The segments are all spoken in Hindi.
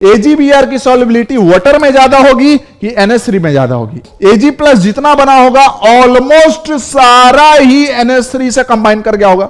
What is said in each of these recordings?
AgBr की सॉल्युबिलिटी वाटर में ज्यादा होगी कि NH3 में ज्यादा होगी? Ag प्लस जितना बना होगा ऑलमोस्ट सारा ही NH3 से कंबाइन कर गया होगा।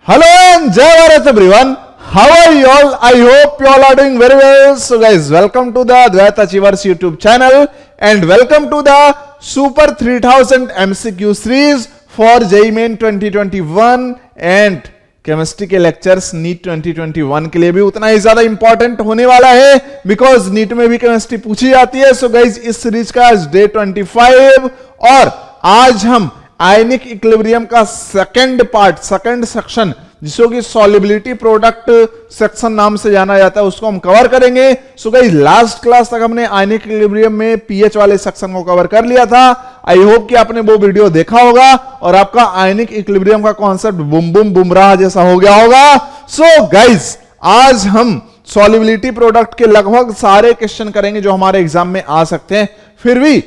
हेलो एंड जय Bharat everyone, how are you all? I hope you all are doing very well. So guys, welcome to the Advait achievers YouTube channel and welcome to the super 3000 MCQ series for JEE Main 2021 and chemistry के लेक्चर्स नीट 2021 के लिए भी उतना ही ज्यादा इंपॉर्टेंट होने वाला है बिकॉज नीट में भी केमिस्ट्री पूछी जाती है। सो गाइज, इस सीरीज का आज डे 25 और आज हम आयनिक इक्विलिब्रियम का सेकंड पार्ट, सेकंड सेक्शन, जिसको कि सॉल्युबिलिटी प्रोडक्ट सेक्शन नाम से जाना जाता है, उसको हम कवर करेंगे। सो गाइस, लास्ट क्लास तक हमने आयनिक इक्विलिब्रियम में पीएच वाले सेक्शन को कवर कर लिया था। आई होप कि आपने वो वीडियो देखा होगा और आपका आयनिक इक्विलिब्रियम का कॉन्सेप्ट बुम बुम बुमराह जैसा हो गया होगा। सो गाइस, आज हम सॉल्युबिलिटी प्रोडक्ट के लगभग सारे क्वेश्चन करेंगे जो हमारे एग्जाम में आ सकते हैं। फिर भी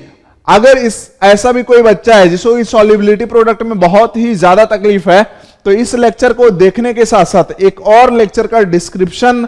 अगर ऐसा भी कोई बच्चा है जिसको इस सॉल्युबिलिटी प्रोडक्ट में बहुत ही ज्यादा तकलीफ है, तो इस लेक्चर को देखने के साथ साथ एक और लेक्चर का डिस्क्रिप्शन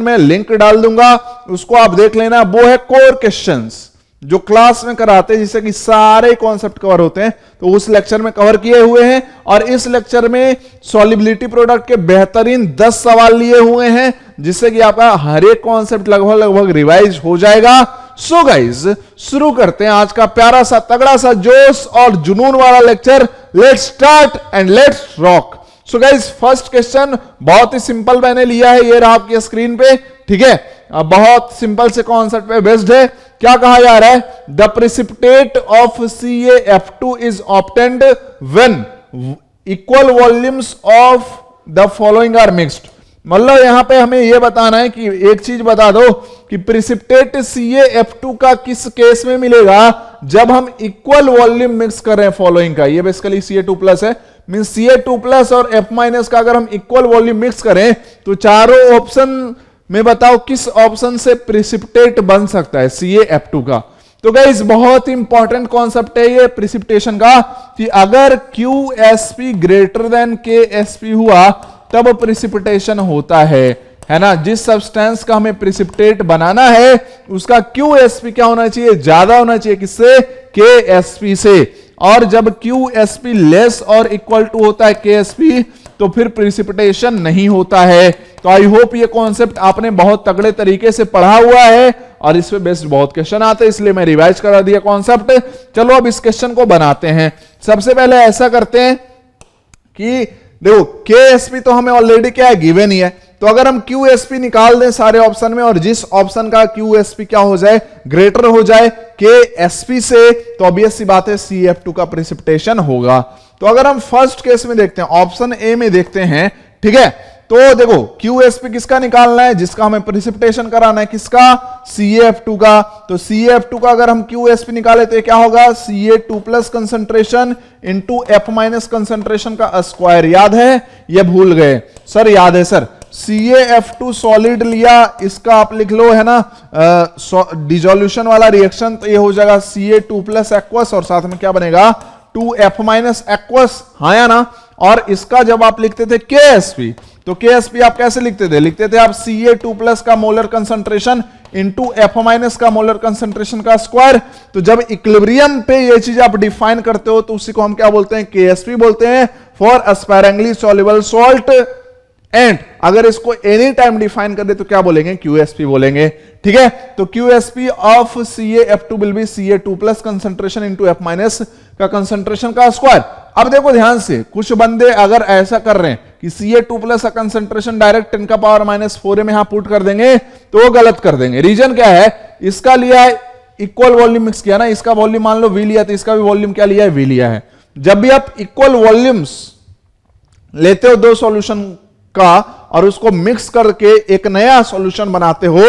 में लिंक डाल दूंगा, उसको आप देख लेना। वो है कोर क्वेश्चंस जो क्लास में कराते हैं, जिससे कि सारे कॉन्सेप्ट कवर होते हैं, तो उस लेक्चर में कवर किए हुए हैं। और इस लेक्चर में सॉल्युबिलिटी प्रोडक्ट के बेहतरीन 10 सवाल लिए हुए हैं, जिससे कि आपका हर एक कॉन्सेप्ट लगभग रिवाइज हो जाएगा। सो गाइज, शुरू करते हैं आज का प्यारा सा तगड़ा सा जोश और जुनून वाला lecture. Let's start and let's rock. So guys, first question बहुत ही सिंपल मैंने लिया है, ये रहा आपकी स्क्रीन पे, ठीक है। बहुत सिंपल से कॉन्सेप्ट पे बेस्ड है। क्या कहा जा रहा है? The precipitate of CaF2 is obtained when equal volumes of the following are mixed. मतलब यहां पे हमें यह बताना है कि एक चीज बता दो कि प्रेसिपिटेट CaF2 का किस केस में मिलेगा जब हम इक्वल वॉल्यूम मिक्स कर रहे हैं फॉलोइंग का। ये बेसिकली Ca2+ है, मीन Ca2+ और F- का अगर हम इक्वल वॉल्यूम मिक्स करें तो चारों ऑप्शन में बताओ किस ऑप्शन से प्रेसिपिटेट बन सकता है CaF2 का। तो गाइस, बहुत इंपॉर्टेंट कॉन्सेप्ट है ये प्रेसिपिटेशन का कि अगर QsP ग्रेटर देन KsP हुआ तब प्रेसिपिटेशन होता है ना। जिस सब्सटेंस का हमें प्रेसिपिटेट बनाना है उसका QsP क्या होना चाहिए? ज्यादा होना चाहिए, किससे? KsP से। और जब QsP लेस और इक्वल टू होता है KsP तो फिर प्रेसिपिटेशन नहीं होता है। तो आई होप ये कॉन्सेप्ट आपने बहुत तगड़े तरीके से पढ़ा हुआ है और इस पे बेस्ड बहुत क्वेश्चन आते हैं, इसलिए मैं रिवाइज करा दिया कॉन्सेप्ट। चलो अब इस क्वेश्चन को बनाते हैं। सबसे पहले ऐसा करते हैं कि देखो, KsP तो हमें ऑलरेडी क्या है, गिवन ही है। तो अगर हम QsP निकाल दें सारे ऑप्शन में और जिस ऑप्शन का QsP क्या हो जाए, ग्रेटर हो जाए KsP से, तो ऑब्वियस सी बात है CF2 का प्रेसिपिटेशन होगा। तो अगर हम फर्स्ट केस में देखते हैं, ऑप्शन ए में देखते हैं, ठीक है। तो देखो, QsP किसका निकालना है? जिसका हमें प्रेसिपिटेशन कराना है, किसका? CaF2 का। तो CaF2 का अगर हम QsP निकाले तो क्या होगा? Ca2+ concentration into F- concentration का स्क्वायर। याद है? ये भूल गए सर? याद है सर? CaF2 सॉलिड लिया, इसका आप लिख लो, है ना, डिसोल्यूशन वाला रिएक्शन, तो ये हो जाएगा Ca2+ एक्वस और साथ में क्या बनेगा? 2F- एक्वस, हाँ या ना। और इसका जब आप लिखते थे KsP, तो KsP आप कैसे लिखते थे? लिखते थे आप Ca2+ का मोलर कंसंट्रेशन इंटू F- का मोलर कंसंट्रेशन का स्क्वायर। तो जब इक्विलिब्रियम पे ये चीज आप डिफाइन करते हो तो उसी को हम क्या बोलते हैं? KsP बोलते हैं, फॉर स्पैरेंगली सॉल्युबल सॉल्ट। एंड अगर इसको एनी टाइम डिफाइन कर दे तो क्या बोलेंगे? QsP बोलेंगे, ठीक है। तो QsP of CaF2 will be Ca2+ concentration into F- का कंसंट्रेशन का स्क्वायर। अब देखो ध्यान से, कुछ बंदे अगर ऐसा कर रहे हैं कि Ca2+ का कंसंट्रेशन डायरेक्ट 10⁻⁴ में यहां पुट कर देंगे तो वो गलत कर देंगे। रीजन क्या है? इसका लिया है इक्वल वॉल्यूम मिक्स किया ना, इसका वॉल्यूम मान लो V लिया, तो इसका भी वॉल्यूम क्या लिया है? V लिया है। जब भी आप इक्वल वॉल्यूम्स लेते हो दो सॉल्यूशन का और उसको मिक्स करके एक नया सॉल्यूशन बनाते हो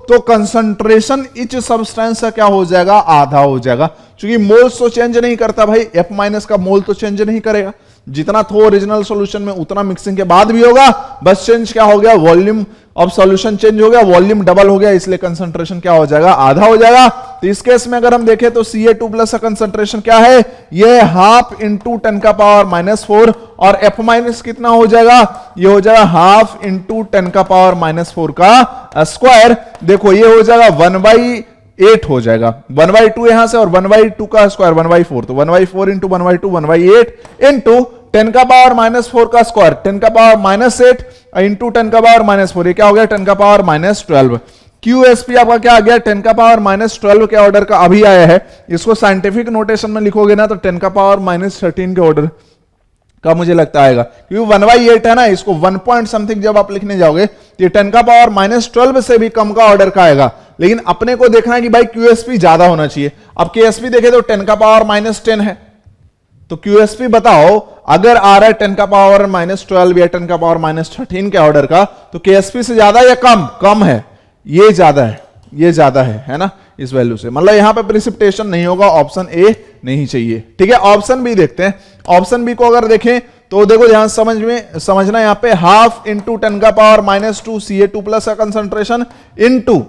तो कंसंट्रेशन इच सब्सटेंस का क्या हो जाएगा? आधा हो जाएगा। क्योंकि मोल्स तो चेंज नहीं करता भाई, F- का मोल तो चेंज नहीं करेगा। जितना थो ओरिजिनल सॉल्यूशन में उतना मिक्सिंग के बाद भी होगा, बस चेंज क्या हो गया? वॉल्यूम ऑफ सॉल्यूशन चेंज हो गया, वॉल्यूम डबल हो गया, इसलिए कंसंट्रेशन क्या हो जाएगा? आधा हो जाएगा। तो इस केस में अगर हम देखें तो Ca2 प्लस का कंसंट्रेशन क्या है, ये हाफ इंटू 10 का पावर -4 और F माइनस कितना हो जाएगा, ये हो जाएगा हाफ इंटू 10 का पावर -4 का स्क्वायर। देखो ये हो जाएगा 1/8 हो जाएगा, 1/2 यहां से और 1/2 का स्क्वायर 1/4, तो 1/4 इंटू 1/2 1/8 इंटू 10 का पावर -4 का स्क्वायर 10 का पावर -8 इंटू 10 का पावर -4, ये क्या हो गया 10 का पावर -12। QSP आपका क्या आ गया 10 का पावर -12 के ऑर्डर का अभी आया है, इसको साइंटिफिक नोटेशन में लिखोगे ना तो 10 का पावर -13 के ऑर्डर का मुझे लगता आएगा, क्योंकि 1/8 है ना, इसको 1 पॉइंट समथिंग जब आप लिखने जाओगे तो ये 10 का पावर -12 से भी कम का ऑर्डर का आएगा। लेकिन अपने को देखना है कि भाई QSP ज्यादा होना चाहिए। अब KSP देखे तो 10 का पावर -10 है, तो QSP बताओ अगर आ रहा है 10 का पावर -12 या 10 का पावर -13 के ऑर्डर का, तो KSP से ज्यादा या कम, कम है, ये ज्यादा है, ये ज्यादा है ना इस वैल्यू से, मतलब यहां पे प्रिसिपिटेशन नहीं होगा, ऑप्शन ए नहीं चाहिए। ठीक है, ऑप्शन बी देखते हैं। ऑप्शन बी को अगर देखें तो देखो ध्यान समझना यहां पे हाफ इंटू 10 का पावर -2 Ca2 प्लस का कंसंट्रेशन इंटू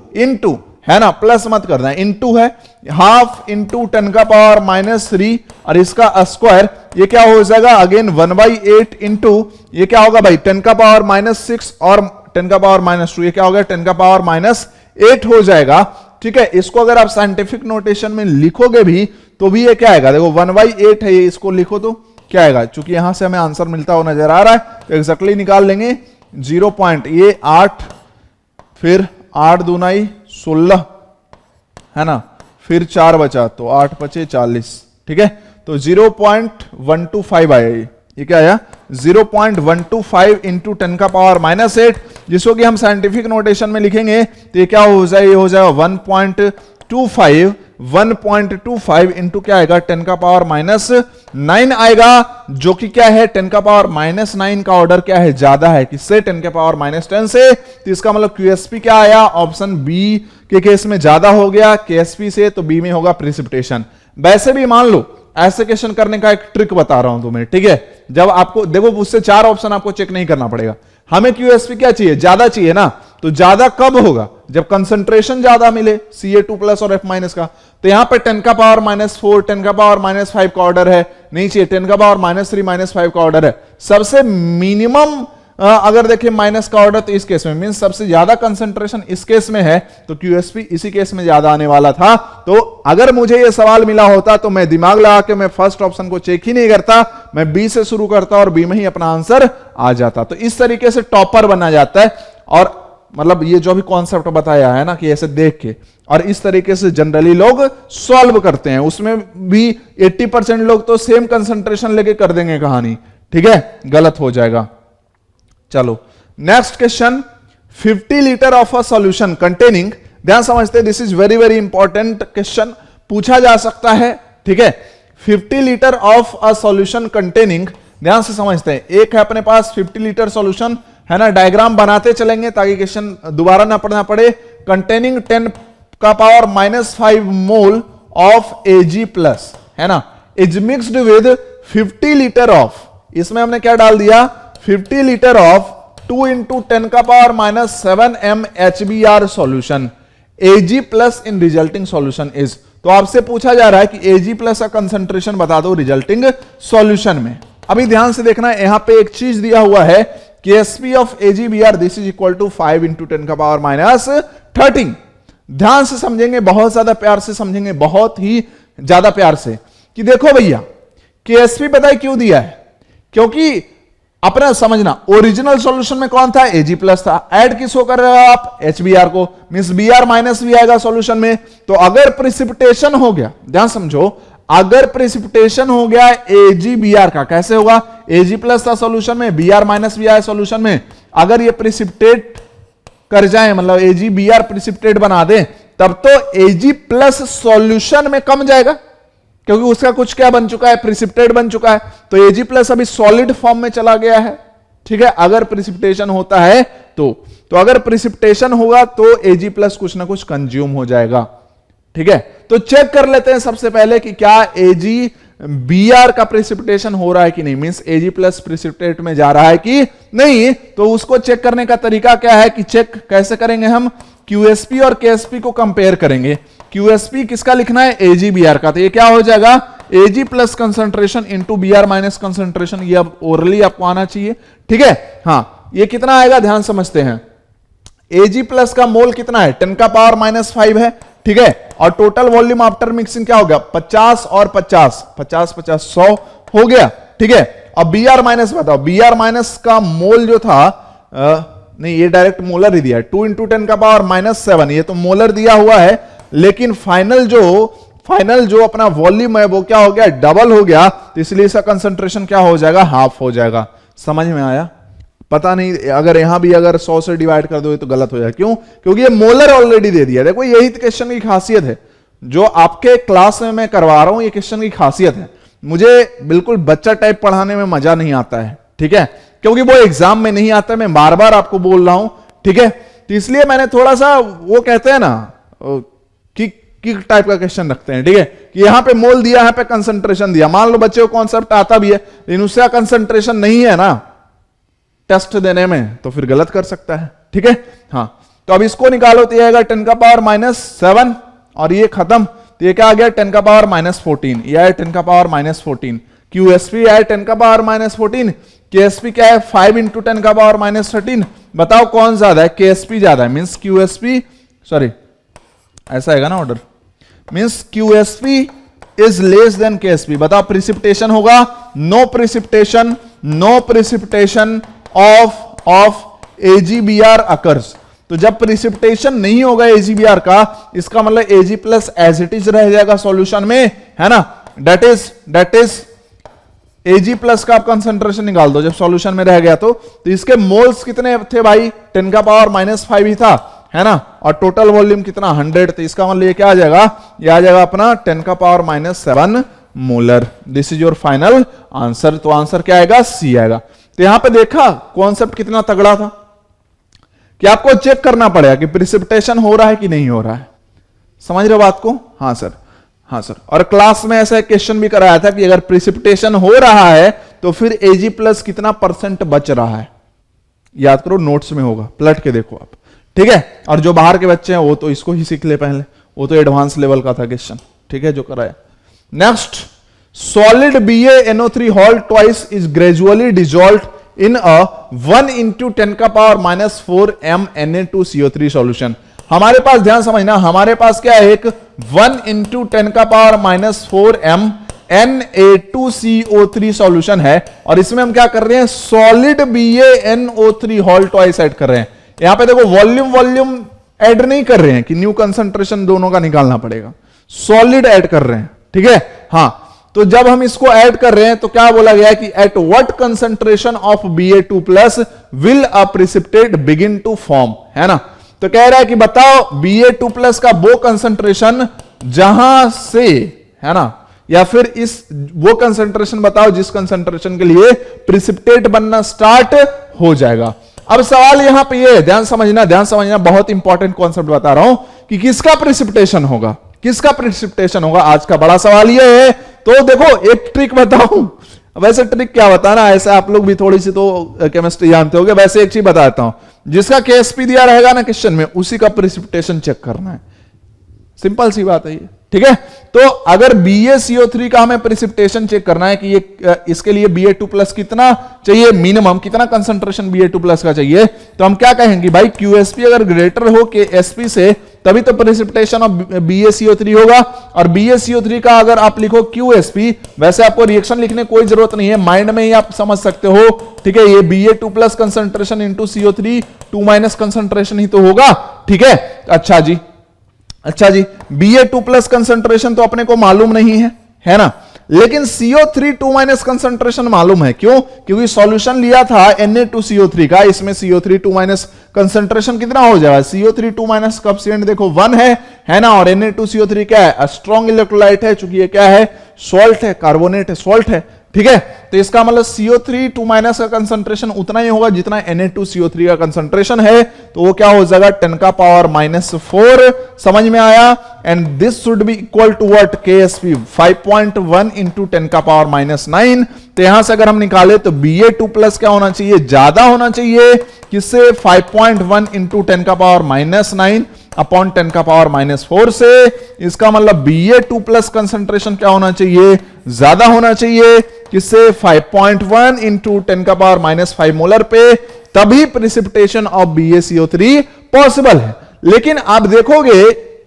है ना, प्लस मत करना, इंटू है हाफ इंटू 10 का पावर -3 और इसका स्क्वायर, ये क्या हो जाएगा अगेन 1/8 इंटू ये क्या होगा भाई 10 का पावर -6 और 10 का पावर -2, ये क्या हो गया 10 का पावर -8 हो जाएगा। ठीक है, इसको अगर आप साइंटिफिक नोटेशन में लिखोगे भी तो भी ये क्या आएगा, देखो 1/8 है, ये इसको लिखो तो क्या आएगा, चूंकि यहां से हमें आंसर मिलता हुआ नजर आ रहा है तो एग्जैक्टली निकाल लेंगे 0 पॉइंट, ये 8 फिर 8 दूनाई 16 है ना, फिर 4 बचा तो 8 बचे 40। ठीक है, तो 0.125 आया, ये क्या आया 0.125 इंटू 10 का पावर -8, जिसको कि हम साइंटिफिक नोटेशन में लिखेंगे तो ये क्या हो जाएगा, ये हो जाएगा 1.25 इंटू क्या आएगा 10 का पावर -9 आएगा, जो कि क्या है 10 का पावर -9 का ऑर्डर क्या है, ज्यादा है किससे, 10 के पावर -10 से। तो इसका मतलब QSP क्या आया, ऑप्शन बी के केस में ज्यादा हो गया KSP से, तो बी में होगा प्रिसिपिटेशन। वैसे भी मान लो ऐसे क्वेश्चन करने का एक ट्रिक बता रहा हूं तुम्हें। ठीक है, जब आपको देखो उससे 4 ऑप्शन आपको चेक नहीं करना पड़ेगा, हमें QSP क्या चाहिए, ज्यादा चाहिए ना, तो ज्यादा कब होगा, जब कंसंट्रेशन ज्यादा मिले Ca2 प्लस और F माइनस का। तो यहां पे 10 का पावर -4 10 का पावर -5 का ऑर्डर है, नहीं चाहिए 10 का पावर -3 -5 का ऑर्डर है। सबसे मिनिमम अगर देखें माइनस का ऑर्डर तो इस केस में मींस सबसे ज्यादा कंसंट्रेशन इस केस में है, तो QSP इसी केस में ज्यादा आने वाला था। तो अगर मुझे यह सवाल मिला होता तो मैं दिमाग लगा के मैं फर्स्ट ऑप्शन को चेक ही नहीं करता, मैं बी से शुरू करता और बी में ही अपना आंसर आ जाता। तो इस तरीके से टॉपर बना जाता है, और मतलब ये जो भी कॉन्सेप्ट बताया है ना कि ऐसे देख के और इस तरीके से जनरली लोग सॉल्व करते हैं, उसमें भी 80% लोग तो सेम कंसंट्रेशन लेके कर देंगे कहानी। ठीक है, गलत हो जाएगा। चलो next question, 50 litre of a solution containing, ध्यान समझते, this is very very important question, पूछा जा सकता है। ठीक है, 50 litre of a solution containing, ध्यान से समझते हैं, एक है अपने पास 50 लीटर सॉल्यूशन है ना, डायग्राम बनाते चलेंगे ताकि क्वेश्चन दोबारा ना पढ़ना पड़े। कंटेनिंग 10 का power -5 mole of Ag plus है ना, is mixed with 50 litre of, इसमें हमने क्या डाल दिया 50 लीटर ऑफ 2 इंटू 10 का power -7 mHbr solution, Ag plus in resulting solution is. तो आपसे पूछा जा रहा है कि Ag प्लस का कंसंट्रेशन बता दो रिजल्टिंग सॉल्यूशन में। अभी ध्यान से देखना है, यहां पे एक चीज दिया हुआ है KSP of AgBr this is equal to 5 into 10 का पावर -13। ध्यान से समझेंगे, बहुत ज्यादा प्यार से समझेंगे, बहुत ही ज्यादा प्यार से, कि देखो भैया KSP पता है क्यों दिया है, क्योंकि अपना समझना ओरिजिनल सॉल्यूशन में कौन था Ag प्लस था, ऐड किसको कर रहे हो आप HBr को, मींस Br माइनस भी आएगा सॉल्यूशन में। तो अगर प्रिसिपिटेशन हो गया, ध्यान समझो, अगर प्रिसिपिटेशन हो गया AgBr का, कैसे होगा, Ag प्लस था सॉल्यूशन में, Br माइनस भी आया सॉल्यूशन में, अगर ये प्रिसिपिटेट कर जाए मतलब AgBr प्रिसिपिटेट बना दे, तब तो Ag प्लस सॉल्यूशन में कम जाएगा, क्योंकि उसका कुछ क्या बन चुका है, प्रिसिपिटेट बन चुका है। तो Ag प्लस अभी सॉलिड फॉर्म में चला गया है। ठीक है, अगर प्रिसिपिटेशन होता है तो अगर प्रिसिपिटेशन होगा तो Ag प्लस कुछ ना कुछ कंज्यूम हो जाएगा। ठीक है, तो चेक कर लेते हैं सबसे पहले कि क्या AgBr का प्रिसिपिटेशन हो रहा है कि नहीं, मींस Ag प्लस प्रिसिपिटेट में जा रहा है कि नहीं। तो उसको चेक करने का तरीका क्या है कि चेक कैसे करेंगे हम, QSP और KSP को कंपेयर करेंगे। QSP किसका लिखना है, AgBr का, तो ये क्या हो जाएगा, Ag plus concentration into Br minus concentration, ये अब ओरली आपको आना चाहिए, ठीक है। हाँ, ये कितना आएगा ध्यान समझते हैं, Ag प्लस का मोल कितना है, 10 का पावर -5 है, ठीक है, और टोटल वॉल्यूम आफ्टर मिक्सिंग क्या हो गया, 50 और 50, 50 50 100 हो गया, ठीक है। अब Br माइनस बताओ, Br माइनस का मोल जो था, नहीं ये डायरेक्ट मोलर ही दिया है, 2 इंटू 10 का पावर -7, ये तो मोलर दिया हुआ है, लेकिन फाइनल जो अपना वॉल्यूम है वो क्या हो गया, डबल हो गया, तो इसलिए इसका कंसंट्रेशन क्या हो जाएगा, हाफ हो जाएगा। समझ में आया, पता नहीं अगर यहां भी अगर 100 से डिवाइड कर दो तो गलत हो जाए, क्यों, क्योंकि ये मोलर ऑलरेडी दे दिया। देखो यही क्वेश्चन की खासियत है, जो आपके क्लास में मैं करवा रहा हूं, ये क्वेश्चन की खासियत है। मुझे बिल्कुल बच्चा टाइप पढ़ाने में मजा नहीं आता है, ठीक है, क्योंकि वो एग्जाम में नहीं आता, मैं बार बार आपको बोल रहा हूं, ठीक है। तो इसलिए मैंने थोड़ा सा वो कहते हैं ना कि टाइप का क्वेश्चन रखते हैं, ठीक है, कि यहां पे मोल दिया, यहां पे कंसंट्रेशन दिया। मान लो बच्चे को कॉन्सेप्ट आता भी है, लेकिन उसका कंसंट्रेशन नहीं है ना टेस्ट देने में, तो फिर गलत कर सकता है, ठीक है। हाँ, तो अब इसको निकालो, तो ये आएगा 10 का पावर -7 और ये खत्म, तो ये क्या आ गया, 10 का पावर -14, ये है 10 का पावर -14, QSP है 10 का पावर -14, KSP क्या है 5 इंटू 10 का पावर -13। बताओ कौन ज्यादा है, KSP ज्यादा है, मींस QSP, सॉरी ऐसा है ना order, means QSP is less than KSP। बताओ प्रिसिपिटेशन होगा, no precipitation of AgBr occurs. तो जब प्रिसिपिटेशन नहीं होगा AgBr का, इसका मतलब Ag plus as it is रह जाएगा सॉल्यूशन में, है ना, दैट इज Ag प्लस का आप कंसंट्रेशन निकाल दो जब सॉल्यूशन में रह गया, तो इसके मोल्स कितने थे भाई, 10 का पावर -5 ही था, है ना, और टोटल वॉल्यूम कितना 100, तो इसका मतलब ये क्या आ जाएगा, ये आ जाएगा अपना 10 का power -7 molar. This is your final answer. तो आंसर क्या आएगा, सी आएगा। तो यहां पे देखा कॉन्सेप्ट कितना तगड़ा था, कि आपको चेक करना पड़ेगा कि प्रिसिपिटेशन हो रहा है कि नहीं हो रहा है। समझ रहे हो बात को, हाँ सर, हाँ सर। और क्लास में ऐसा क्वेश्चन भी कराया था कि अगर प्रिसिपिटेशन हो रहा है तो फिर Ag प्लस कितना % बच रहा है, याद करो, नोट्स में होगा, पलट के देखो आप, ठीक है। और जो बाहर के बच्चे हैं वो तो इसको ही सीख ले पहले, वो तो एडवांस लेवल का था क्वेश्चन, ठीक है, जो कराया। Next, solid BaNO3 hall twice is gradually dissolved in a 1 into 10 का पावर -4 m Na2CO3 सॉल्यूशन। हमारे पास ध्यान समझना, हमारे पास क्या है, एक 1 इंटू 10 का पावर -4 m Na2CO3 सॉल्यूशन है, और इसमें हम क्या कर रहे हैं, solid BaNO3 hall twice add कर रहे हैं। यहां पे देखो वॉल्यूम ऐड नहीं कर रहे हैं कि न्यू कंसंट्रेशन दोनों का निकालना पड़ेगा, सॉलिड ऐड कर रहे हैं, ठीक है। हाँ, तो जब हम इसको ऐड कर रहे हैं तो क्या बोला गया है कि at what concentration of Ba2 plus will a precipitate begin to form, है ना। तो कह रहा है कि बताओ Ba2 प्लस का वो कंसंट्रेशन जहां से, है ना, या फिर इस वो कंसंट्रेशन बताओ जिस कंसंट्रेशन के लिए प्रिसिपिटेट बनना स्टार्ट हो जाएगा। अब सवाल यहां पे ये, ध्यान समझना, बहुत इंपॉर्टेंट कॉन्सेप्ट बता रहा हूं कि किसका प्रिसिपिटेशन होगा, किसका प्रिसिपिटेशन होगा, आज का बड़ा सवाल ये है। तो देखो एक ट्रिक बताऊं, वैसे ट्रिक क्या बताना, ऐसे आप लोग भी थोड़ी सी तो केमिस्ट्री जानते होगे, वैसे एक चीज बताता हूं, जिसका KSP दिया रहेगा ना क्वेश्चन में, उसी का प्रिसिपिटेशन चेक करना है, सिंपल सी बात है ये, ठीक है। तो अगर BaCO3 का हमें प्रिसिपिटेशन चेक करना है कि ये इसके लिए Ba2 प्लस कितना चाहिए, मिनिमम कितना कंसंट्रेशन Ba2 प्लस का चाहिए, तो हम क्या कहेंगे भाई, QSP अगर ग्रेटर हो KSP से तभी तो प्रिसिपिटेशन ऑफ BaCO3 होगा, और BaCO3 का अगर आप लिखो QSP, वैसे आपको रिएक्शन लिखने कोई जरूरत नहीं है, माइंड में ही आप समझ सकते हो, ठीक है। ये Ba2 plus concentration into CO3 2 minus concentration ही तो होगा, ठीक है। अच्छा जी, Ba2 प्लस कंसंट्रेशन तो अपने को मालूम नहीं है ना, लेकिन CO3 2 माइनस कंसंट्रेशन मालूम है। क्यों? क्योंकि सॉल्यूशन लिया था Na2CO3 का, इसमें CO3 2 माइनस कंसंट्रेशन कितना हो जाएगा, CO3 2 माइनस कॉएफिशिएंट देखो 1 है ना, और Na2CO3 क्या है, स्ट्रॉन्ग इलेक्ट्रोलाइट है, चूंकि ये क्या है, सॉल्ट है, कार्बोनेट है, सॉल्ट है, ठीक है। तो इसका मतलब CO3 2 माइनस का कंसंट्रेशन उतना ही होगा जितना Na2CO3 का कंसंट्रेशन है, तो वो क्या हो जाएगा 10 का पावर -4। समझ में आया? And this should be equal to what, KSP 5.1 into 10 का पावर -9। तो यहां से अगर हम निकाले तो Ba2 प्लस क्या होना चाहिए, ज्यादा होना चाहिए, किससे, 5.1 इंटू 10 का पावर -9। अपॉन 10 का पावर -4 से। इसका मतलब Ba2 प्लस कंसंट्रेशन क्या होना चाहिए, ज्यादा होना चाहिए, किससे, 5.1 इंटू 10 का पावर -5 मोलर पे, तभी प्रिसिपिटेशन ऑफ BaCO3 पॉसिबल है। लेकिन आप देखोगे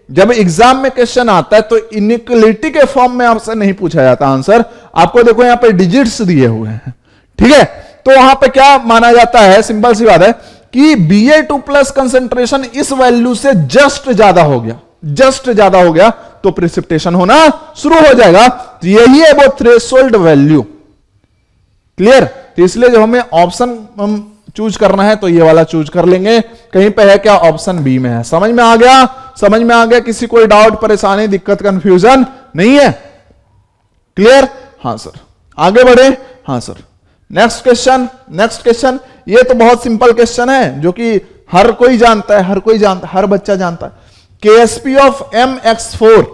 जब एग्जाम में क्वेश्चन आता है तो इनइक्वालिटी के फॉर्म में आपसे नहीं पूछा जाता आंसर, आपको देखो यहां पे डिजिट्स दिए हुए हैं, ठीक है। तो वहां पे क्या माना जाता है, सिंपल सी बात है कि Ba2 प्लस कंसेंट्रेशन इस वैल्यू से जस्ट ज्यादा हो गया, जस्ट ज्यादा हो गया तो प्रिसिपिटेशन होना शुरू हो जाएगा। तो यही है वो थ्रेशोल्ड वैल्यू, क्लियर। तो इसलिए जब हमें ऑप्शन चूज करना है तो ये वाला चूज कर लेंगे। कहीं पे है क्या, ऑप्शन बी में है। समझ में आ गया, समझ में आ गया, किसी कोई डाउट, परेशानी, दिक्कत, कंफ्यूजन नहीं है, क्लियर। हाँ सर, आगे बढ़े। हाँ sir, next question, next question. ये तो बहुत सिंपल क्वेश्चन है जो कि हर कोई जानता है, हर कोई जानता है, हर बच्चा जानता है। KSP of MX4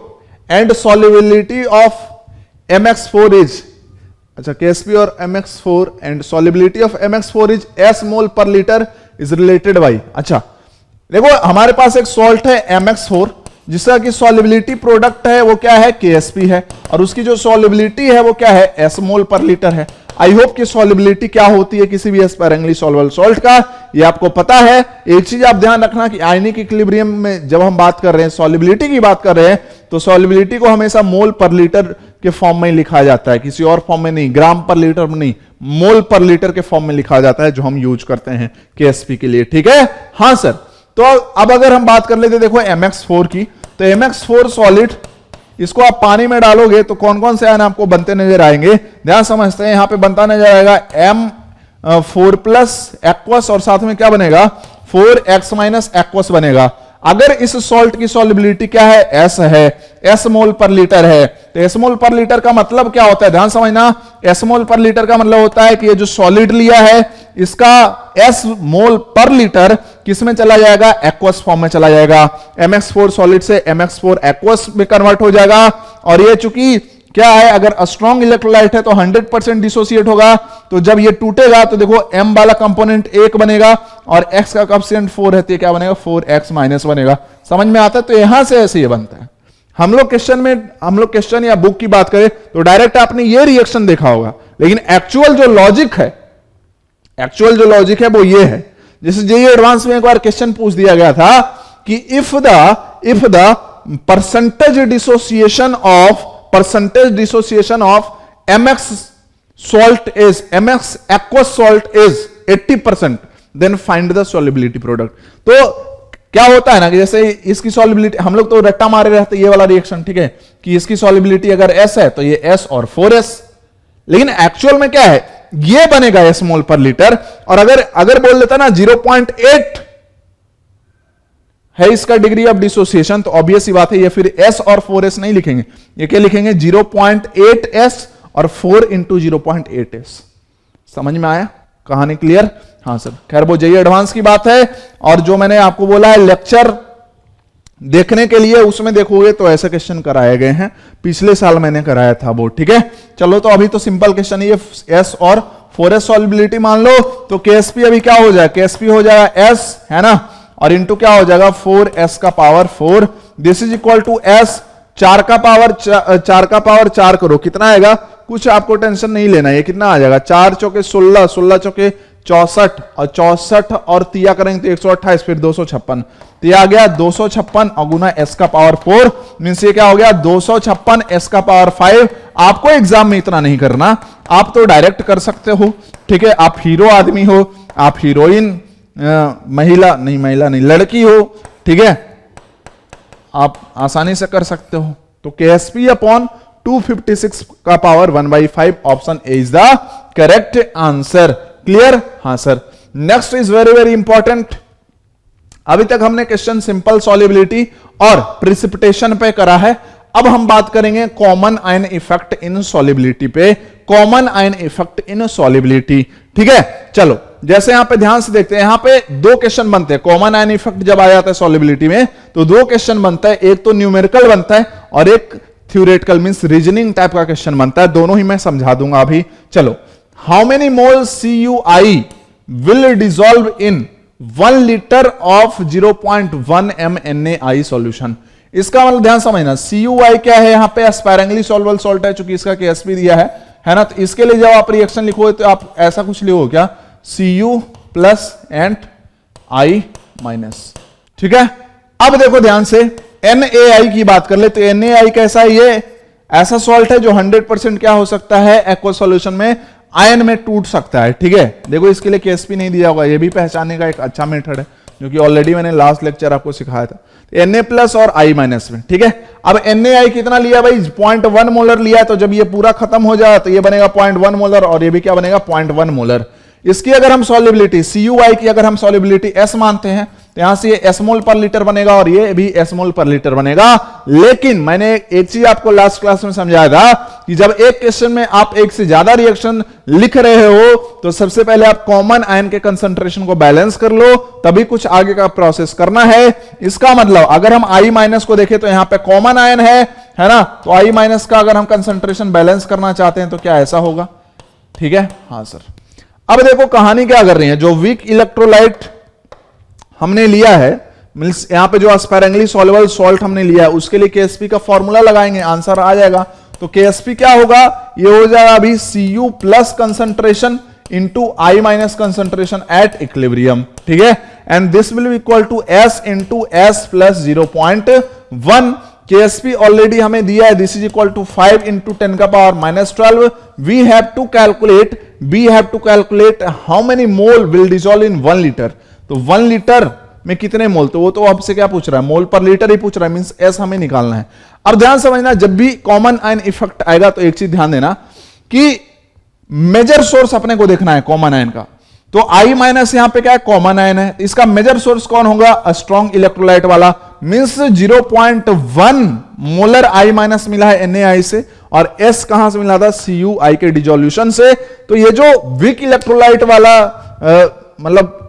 and solubility of MX4 is, अच्छा, KSP और MX4 and solubility of MX4 is S मोल पर लीटर इज रिलेटेड बाई। अच्छा देखो, हमारे पास एक सॉल्ट है MX4 जिसका कि सॉल्युबिलिटी प्रोडक्ट है वो क्या है, KSP है, और उसकी जो सॉल्युबिलिटी है वो क्या है, S मोल पर लीटर है। आई होप कि सॉल्युबिलिटी क्या होती है किसी भी एस्पायरिंगली सॉल्युबल सॉल्ट का, ये आपको पता है। एक चीज आप ध्यान रखना कि आयनिक इक्विलिब्रियम में जब हम बात कर रहे हैं, सॉल्युबिलिटी की बात कर रहे हैं, तो सॉल्युबिलिटी को हमेशा मोल पर लीटर के फॉर्म में लिखा जाता है, किसी और फॉर्म में नहीं, ग्राम पर लीटर में नहीं, मोल पर लीटर के फॉर्म में लिखा जाता है, जो हम यूज करते हैं KSP के लिए, ठीक है। हाँ सर, तो अब अगर हम बात कर लेते देखो MX4 की, तो MX4 सॉलिड, इसको आप पानी में डालोगे तो कौन कौन से आयन आपको बनते नजर आएंगे, ध्यान समझते हैं। यहां पे बनता नजर आएगा M4 प्लस एक्वस, और साथ में क्या बनेगा, 4x माइनस एक्वस बनेगा। अगर इस सॉल्ट की सॉल्युबिलिटी क्या है, S है, S मोल पर लीटर है, तो S मोल पर लीटर का मतलब क्या होता है, ध्यान समझना। S मोल पर लीटर का मतलब होता है कि ये जो सॉलिड लिया है इसका S मोल पर लीटर किस में चला जाएगा, एक्वस फॉर्म में चला जाएगा। MX4 सॉलिड से MX4 एक्वस में कन्वर्ट हो जाएगा। और ये चूंकि क्या है, अगर स्ट्रॉन्ग इलेक्ट्रोलाइट है तो 100% डिसोसिएट होगा, तो जब ये टूटेगा तो देखो M वाला कंपोनेंट 1 बनेगा और X का कोएफिशिएंट 4 रहती है, क्या बनेगा, 4x माइनस बनेगा। समझ में आता है। तो यहां से ऐसे ये बनता है। हम लोग क्वेश्चन या बुक की बात करें तो डायरेक्ट आपने ये रिएक्शन देखा होगा, लेकिन एक्चुअल जो लॉजिक है वो ये है। जैसे जेईई एडवांस में एक बार क्वेश्चन पूछ दिया गया था कि if the percentage dissociation of MX salt is MX aqueous salt is 80%, then find the solubility product। तो क्या होता है ना कि जैसे इसकी सॉल्युबिलिटी, हम लोग तो रट्टा मारे रहते ये वाला रिएक्शन, ठीक है, कि इसकी सॉल्युबिलिटी अगर S है तो ये S और 4S, लेकिन एक्चुअल में क्या है, ये बनेगा S मोल पर लीटर। और अगर बोल देता ना 0.8 है इसका डिग्री ऑफ डिसोसिएशन, तो ऑब्वियस ही बात है ये फिर S और 4S नहीं लिखेंगे, ये क्या लिखेंगे, 0.8S और 4 इंटू 0.8S। समझ में आया, कहानी क्लियर। हाँ सर, खैर वो जेईई एडवांस की बात है। और जो मैंने आपको बोला है लेक्चर देखने के लिए, उसमें देखोगे तो ऐसे क्वेश्चन कराए गए हैं, पिछले साल मैंने कराया था वो, ठीक है। चलो, तो अभी तो सिंपल क्वेश्चन ये S और 4S सॉल्युबिलिटी मान लो, तो KSP अभी क्या हो जाएगा, KSP हो जाएगा S, है ना, और इंटू क्या हो जाएगा, 4S का power 4, this is equal to S 4 का पावर 4 करो, कितना आएगा, कुछ आपको टेंशन नहीं लेना, ये कितना आ जाएगा, 4 चौके 16, 16 चौके 64, और 64 और तिया करेंगे तो 128, फिर 256, तो ये आ गया 256 और गुना S का पावर 4, मींस ये क्या हो गया, 256 S का पावर 5। आपको एग्जाम में इतना नहीं करना, आप तो डायरेक्ट कर सकते हो, ठीक है। आप हीरो आदमी हो, आप हीरोइन, महिला नहीं, लड़की हो, ठीक है, आप आसानी से कर सकते हो। तो KSP अपॉन 256 का power 1/5, option A is the correct answer. Clear. हाँ sir, next is very very important. अभी तक हमने क्वेश्चन सिंपल सॉल्युबिलिटी और प्रिसिपिटेशन पे करा है, अब हम बात करेंगे common ion effect in solubility पे, common ion effect in solubility, ठीक है। चलो, जैसे यहां पे ध्यान से देखते हैं, यहां पे दो क्वेश्चन बनते हैं। कॉमन आयन इफेक्ट जब आ जाता है सॉल्युबिलिटी में तो दो क्वेश्चन बनता है, एक तो न्यूमेरिकल बनता है और एक थ्योरेटिकल मींस रीजनिंग टाइप का क्वेश्चन बनता है। दोनों ही मैं समझा दूंगा अभी। चलो, how many mole CuI will dissolve in 1 litre of 0.1 mNaI solution. इसका मतलब ध्यान समझना, CuI क्या है, यहां पे स्पायरेंगली सॉल्वेबल सॉल्ट है, चूंकि इसका KSP दिया है ना। तो इसके लिए जब आप रिएक्शन लिखो तो आप ऐसा कुछ लिखो क्या, Cu plus and I minus, ठीक है। अब देखो ध्यान से, NaI की बात कर ले तो NaI कैसा है, ये ऐसा सॉल्ट है जो 100% क्या हो सकता है, एक्वा सॉल्यूशन में आयन में टूट सकता है, ठीक है। देखो इसके लिए KSP नहीं दिया होगा, ये भी पहचानने का एक अच्छा मेथड है जो कि ऑलरेडी मैंने लास्ट लेक्चर आपको सिखाया था। Na प्लस और I माइनस में, ठीक है। अब NaI कितना लिया भाई, 0.1 मोलर लिया है, तो जब ये पूरा खत्म हो जाए तो ये बनेगा 0.1 मोलर और ये भी क्या बनेगा, 0.1 मोलर। इसकी अगर हम सॉल्युबिलिटी CuI की अगर हम सॉल्युबिलिटी S मानते हैं तो यहां से ये S मोल पर लीटर बनेगा और ये भी S मोल पर लीटर बनेगा। लेकिन मैंने एक चीज आपको लास्ट क्लास में समझाया था कि जब एक क्वेश्चन में आप एक से ज्यादा रिएक्शन लिख रहे हो तो सबसे पहले आप कॉमन आयन के कंसंट्रेशन को बैलेंस कर लो, तभी कुछ आगे का प्रोसेस करना है। इसका मतलब अगर हम I माइनस को देखें तो यहां पे कॉमन आयन है ना, तो I माइनस का अगर हम कंसंट्रेशन बैलेंस करना चाहते हैं तो क्या ऐसा होगा, ठीक है। हाँ सर। अब देखो कहानी क्या कर रही है, जो वीक इलेक्ट्रोलाइट हमने लिया है, मींस यहां पे जो स्पायरेंगली सॉल्युबल सॉल्ट हमने लिया है उसके लिए KSP का फॉर्मूला लगाएंगे, आंसर आ जाएगा। तो KSP क्या होगा, ये हो जाएगा अभी Cu plus concentration into I minus concentration at equilibrium, ठीक है। And this will be equal to S into S plus 0.1। KSP already हमें दिया है, this is equal to 5 into 10 का power minus 12। We have to calculate how many mole will dissolve in 1 litre. तो 1 लीटर में कितने मोल, तो वो तो आपसे क्या पूछ रहा है, मोल पर लीटर ही पूछ रहा है, मींस S हमें निकालना है। अब ध्यान समझना, जब भी कॉमन आयन इफेक्ट आएगा तो एक चीज ध्यान देना कि मेजर सोर्स अपने को देखना है कॉमन आयन का। तो I माइनस यहां पे क्या है, कॉमन आयन है, इसका मेजर सोर्स कौन होगा, स्ट्रॉन्ग इलेक्ट्रोलाइट वाला, मींस 0.1 मोलर I माइनस मिला है NaI से और S कहां से मिला था, CuI के डिसोल्यूशन से। तो ये जो वीक इलेक्ट्रोलाइट वाला मतलब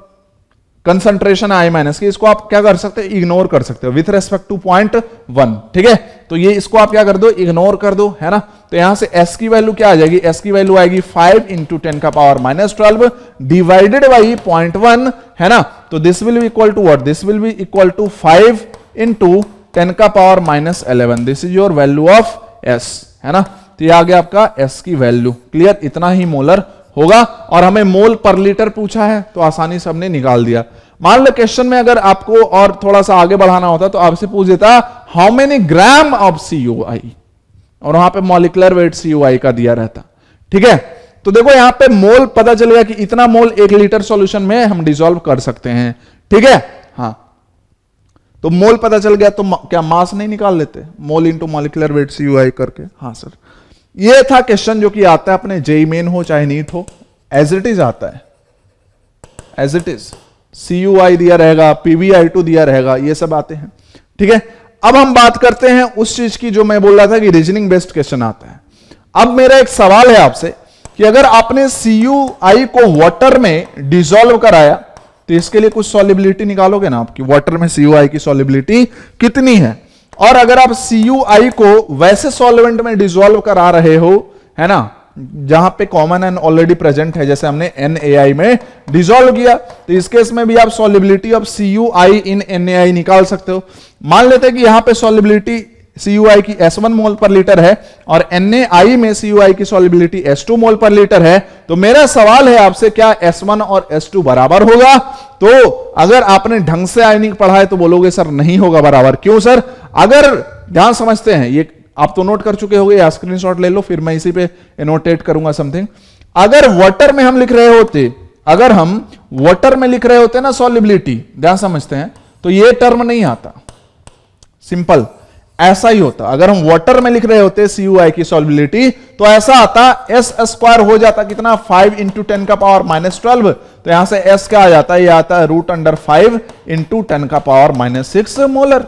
कंसंट्रेशन I माइनस की, इसको आप क्या कर सकते हैं, इग्नोर कर सकते हो विथ रेस्पेक्ट टू 0.1, ठीक है। तो ये इसको आप क्या कर दो, इग्नोर कर दो, है ना। तो यहां से S की वैल्यू क्या आ जाएगी, S की वैल्यू आएगी 5 इंटू 10 का पावर माइनस 12 डिवाइडेड बाई 0.1, है ना। तो this will be equal to what, this will be equal to 5 into 10 का power minus 11। This is your value of S, है ना। तो ये आ गया आपका S की वैल्यू, क्लियर, इतना ही मोलर होगा। और हमें मोल पर लीटर पूछा है तो आसानी से हमने निकाल दिया। मान लो क्वेश्चन में अगर आपको और थोड़ा सा आगे बढ़ाना होता तो आपसे पूछ देता how many gram of CuI, और वहां पे मॉलिक्यूलर वेट CuI का दिया रहता, ठीक है। तो देखो यहां पे मोल पता चलेगा कि इतना मोल 1 लीटर सॉल्यूशन में हम डिसॉल्व कर सकते हैं, ठीक है। हाँ, तो मोल पता चल गया तो क्या मास नहीं निकाल लेते, mole into molecular weight CuI करके। हाँ सर, ये था क्वेश्चन जो कि आता है अपने जेई मेन हो चाहे नीट हो, एज इट इज आता है, एज इट इज। CuI दिया रहेगा, PbI2 दिया रहेगा, ये सब आते हैं, ठीक है। अब हम बात करते हैं उस चीज की जो मैं बोल रहा था कि रीजनिंग बेस्ड क्वेश्चन आता है। अब मेरा एक सवाल है आपसे कि अगर आपने CuI को वाटर में डिसॉल्व कराया तो इसके लिए कुछ सॉल्युबिलिटी निकालोगे ना आपकी, वाटर में CuI की सॉल्युबिलिटी कितनी है। और अगर आप CuI को वैसे सॉल्वेंट में डिसॉल्व करा रहे हो, है ना, जहां पे कॉमन आयन ऑलरेडी प्रेजेंट है, जैसे हमने NaI में डिसॉल्व किया, तो इस केस में भी आप solubility of CuI in NaI निकाल सकते हो। मान लेते हैं कि यहां पे सॉल्युबिलिटी CuI की S1 मोल पर लीटर है और NaI में CuI की सॉल्युबिलिटी S2 मोल पर लीटर है। तो मेरा सवाल है आपसे, क्या S1 और S2 बराबर होगा? तो अगर आपने ढंग से आयनिक पढ़ा है तो बोलोगे सर नहीं होगा बराबर। क्यों सर? अगर ध्यान समझते हैं, ये आप तो नोट कर चुके होंगे या स्क्रीनशॉट ले लो, फिर मैं इसी पे एनोटेट करूंगा समथिंग। अगर वाटर में हम लिख रहे होते, अगर हम वाटर में लिख रहे होते ना सॉल्युबिलिटी, ध्यान समझते हैं, तो ये टर्म नहीं आता, सिंपल ऐसा ही होता। अगर हम वाटर में लिख रहे होते CuI की सॉल्युबिलिटी तो ऐसा आता, S स्क्वायर हो जाता कितना, 5 इंटू 10 का पावर माइनस 12। तो यहां से S क्या आ जाता है, ये आता है √5 इंटू 10 का पावर माइनस 6 मोलर,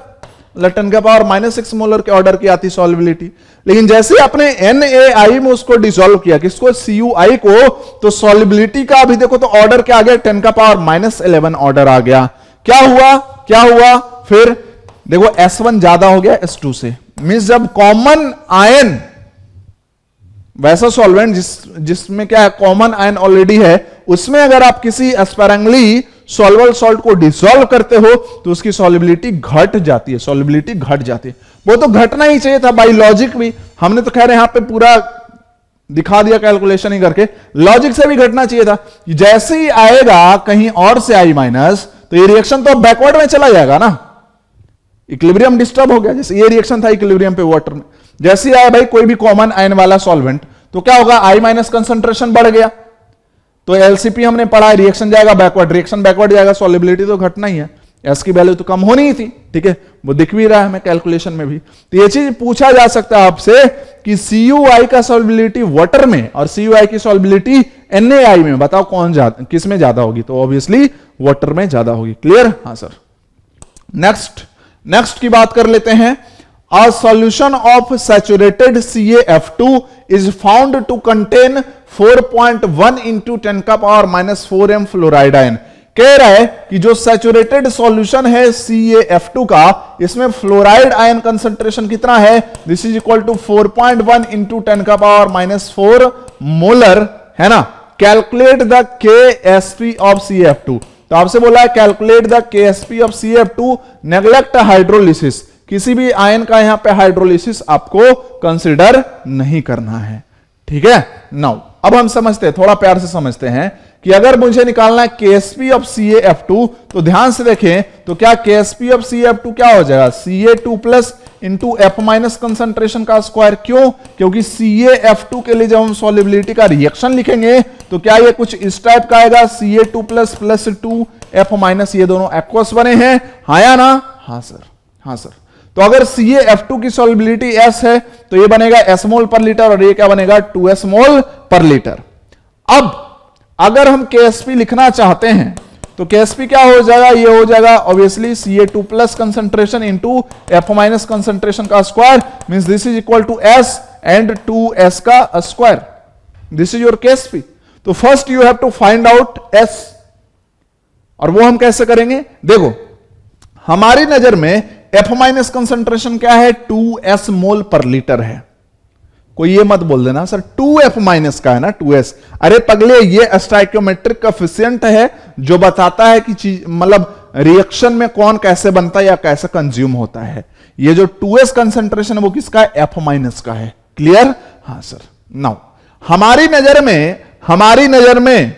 10 का पावर माइनस 6 मोलर के ऑर्डर की आती सॉल्युबिलिटी। लेकिन जैसे आपने NaI में उसको डिसॉल्व किया, किसको, CuI को, तो सॉल्युबिलिटी का अभी देखो तो ऑर्डर क्या आ गया, 10 का पावर माइनस 11 ऑर्डर आ गया। क्या हुआ, क्या हुआ फिर देखो, S1 ज्यादा हो गया S2 से, मींस जब कॉमन आयन, वैसा सॉल्वेंट जिसमें क्या है, कॉमन आयन ऑलरेडी है, उसमें अगर आप किसी स्पायरेंगली सॉल्युबल सॉल्ट को डिसॉल्व करते हो तो उसकी सॉल्युबिलिटी घट जाती है, सॉल्युबिलिटी घट जाती है। वो तो घटना ही चाहिए था बाय लॉजिक भी, हमने तो खैर यहां पे पूरा दिखा दिया कैलकुलेशन ही करके, लॉजिक से भी घटना चाहिए था। जैसे ही आएगा कहीं और से I माइनस, तो ये रिएक्शन तो बैकवर्ड में चला जाएगा ना, इक्विलिब्रियम डिस्टर्ब हो गया। जैसे ये रिएक्शन था इक्विलिब्रियम पे वाटर में, जैसे ही आया भाई कोई भी कॉमन आयन वाला सॉल्वेंट, तो क्या होगा, I माइनस कंसंट्रेशन बढ़ गया, तो एलसीपी हमने पढ़ा, रिएक्शन जाएगा बैकवर्ड, रिएक्शन बैकवर्ड जाएगा, सॉल्युबिलिटी तो घटना ही है, एस की वैल्यू तो कम होनी ही थी। ठीक है, वो दिख भी रहा है हमें कैलकुलेशन में भी। तो ये चीज पूछा जा सकता है आपसे कि CuI का सॉल्युबिलिटी वाटर में और CuI की सॉल्युबिलिटी NaI में, बताओ कौन ज्यादा, किस में ज्यादा होगी, तो ऑब्वियसली वाटर में ज्यादा होगी। क्लियर? हाँ सर। नेक्स्ट की बात कर लेते हैं। A solution of saturated CaF2 is found to contain 4.1 into 10 का पावर -4 m फ्लोराइड आयन। कह रहा है कि जो सैचुरेटेड सॉल्यूशन है CaF2 का, इसमें फ्लोराइड आयन कंसंट्रेशन कितना है, this is equal to 4.1 into 10 का पावर -4 मोलर, है ना। Calculate the KSP of CaF2, तो आपसे बोला है calculate the KSP of CaF2, neglect hydrolysis, किसी भी आयन का यहां पे हाइड्रोलिसिस आपको कंसिडर नहीं करना है। ठीक है, नाउ अब हम समझते हैं, थोड़ा प्यार से समझते हैं कि अगर मुझे निकालना है KSP ऑफ CaF2, तो ध्यान से देखें, तो क्या KSP ऑफ CaF2 क्या हो जाएगा, Ca2 plus into F minus concentration का स्क्वायर। क्यों? क्योंकि CaF2 के लिए जब हम सॉल्युबिलिटी का रिएक्शन लिखेंगे तो क्या ये कुछ इस टाइप का आएगा, Ca2 plus plus 2 F minus, ये दोनों एक्वस बने हैं, हाँ या ना? हाँ सर, हाँ सर। तो अगर CaF2 की सॉल्युबिलिटी S है तो ये बनेगा S मोल पर लीटर और ये क्या बनेगा, 2S मोल पर लीटर। अब अगर हम KSP लिखना चाहते हैं तो KSP क्या हो जाएगा, ये हो जाएगा obviously Ca2 plus concentration into F minus concentration का square, means this is equal to S and 2S का square, this is your KSP। तो first you have to find out S, और वो हम कैसे करेंगे, देखो हमारी नजर में F माइनस कंसंट्रेशन क्या है, 2S मोल पर लीटर है। कोई ये मत बोल देना सर 2F माइनस का है ना, 2S, अरे पगले ये स्टाइकियोमेट्रिक कोएफिशिएंट है जो बताता है कि चीज, मतलब रिएक्शन में कौन कैसे बनता है या कैसे कंज्यूम होता है। ये जो 2S कंसंट्रेशन है वो किसका है, F माइनस का है। क्लियर? हाँ सर। नाउ हमारी नजर में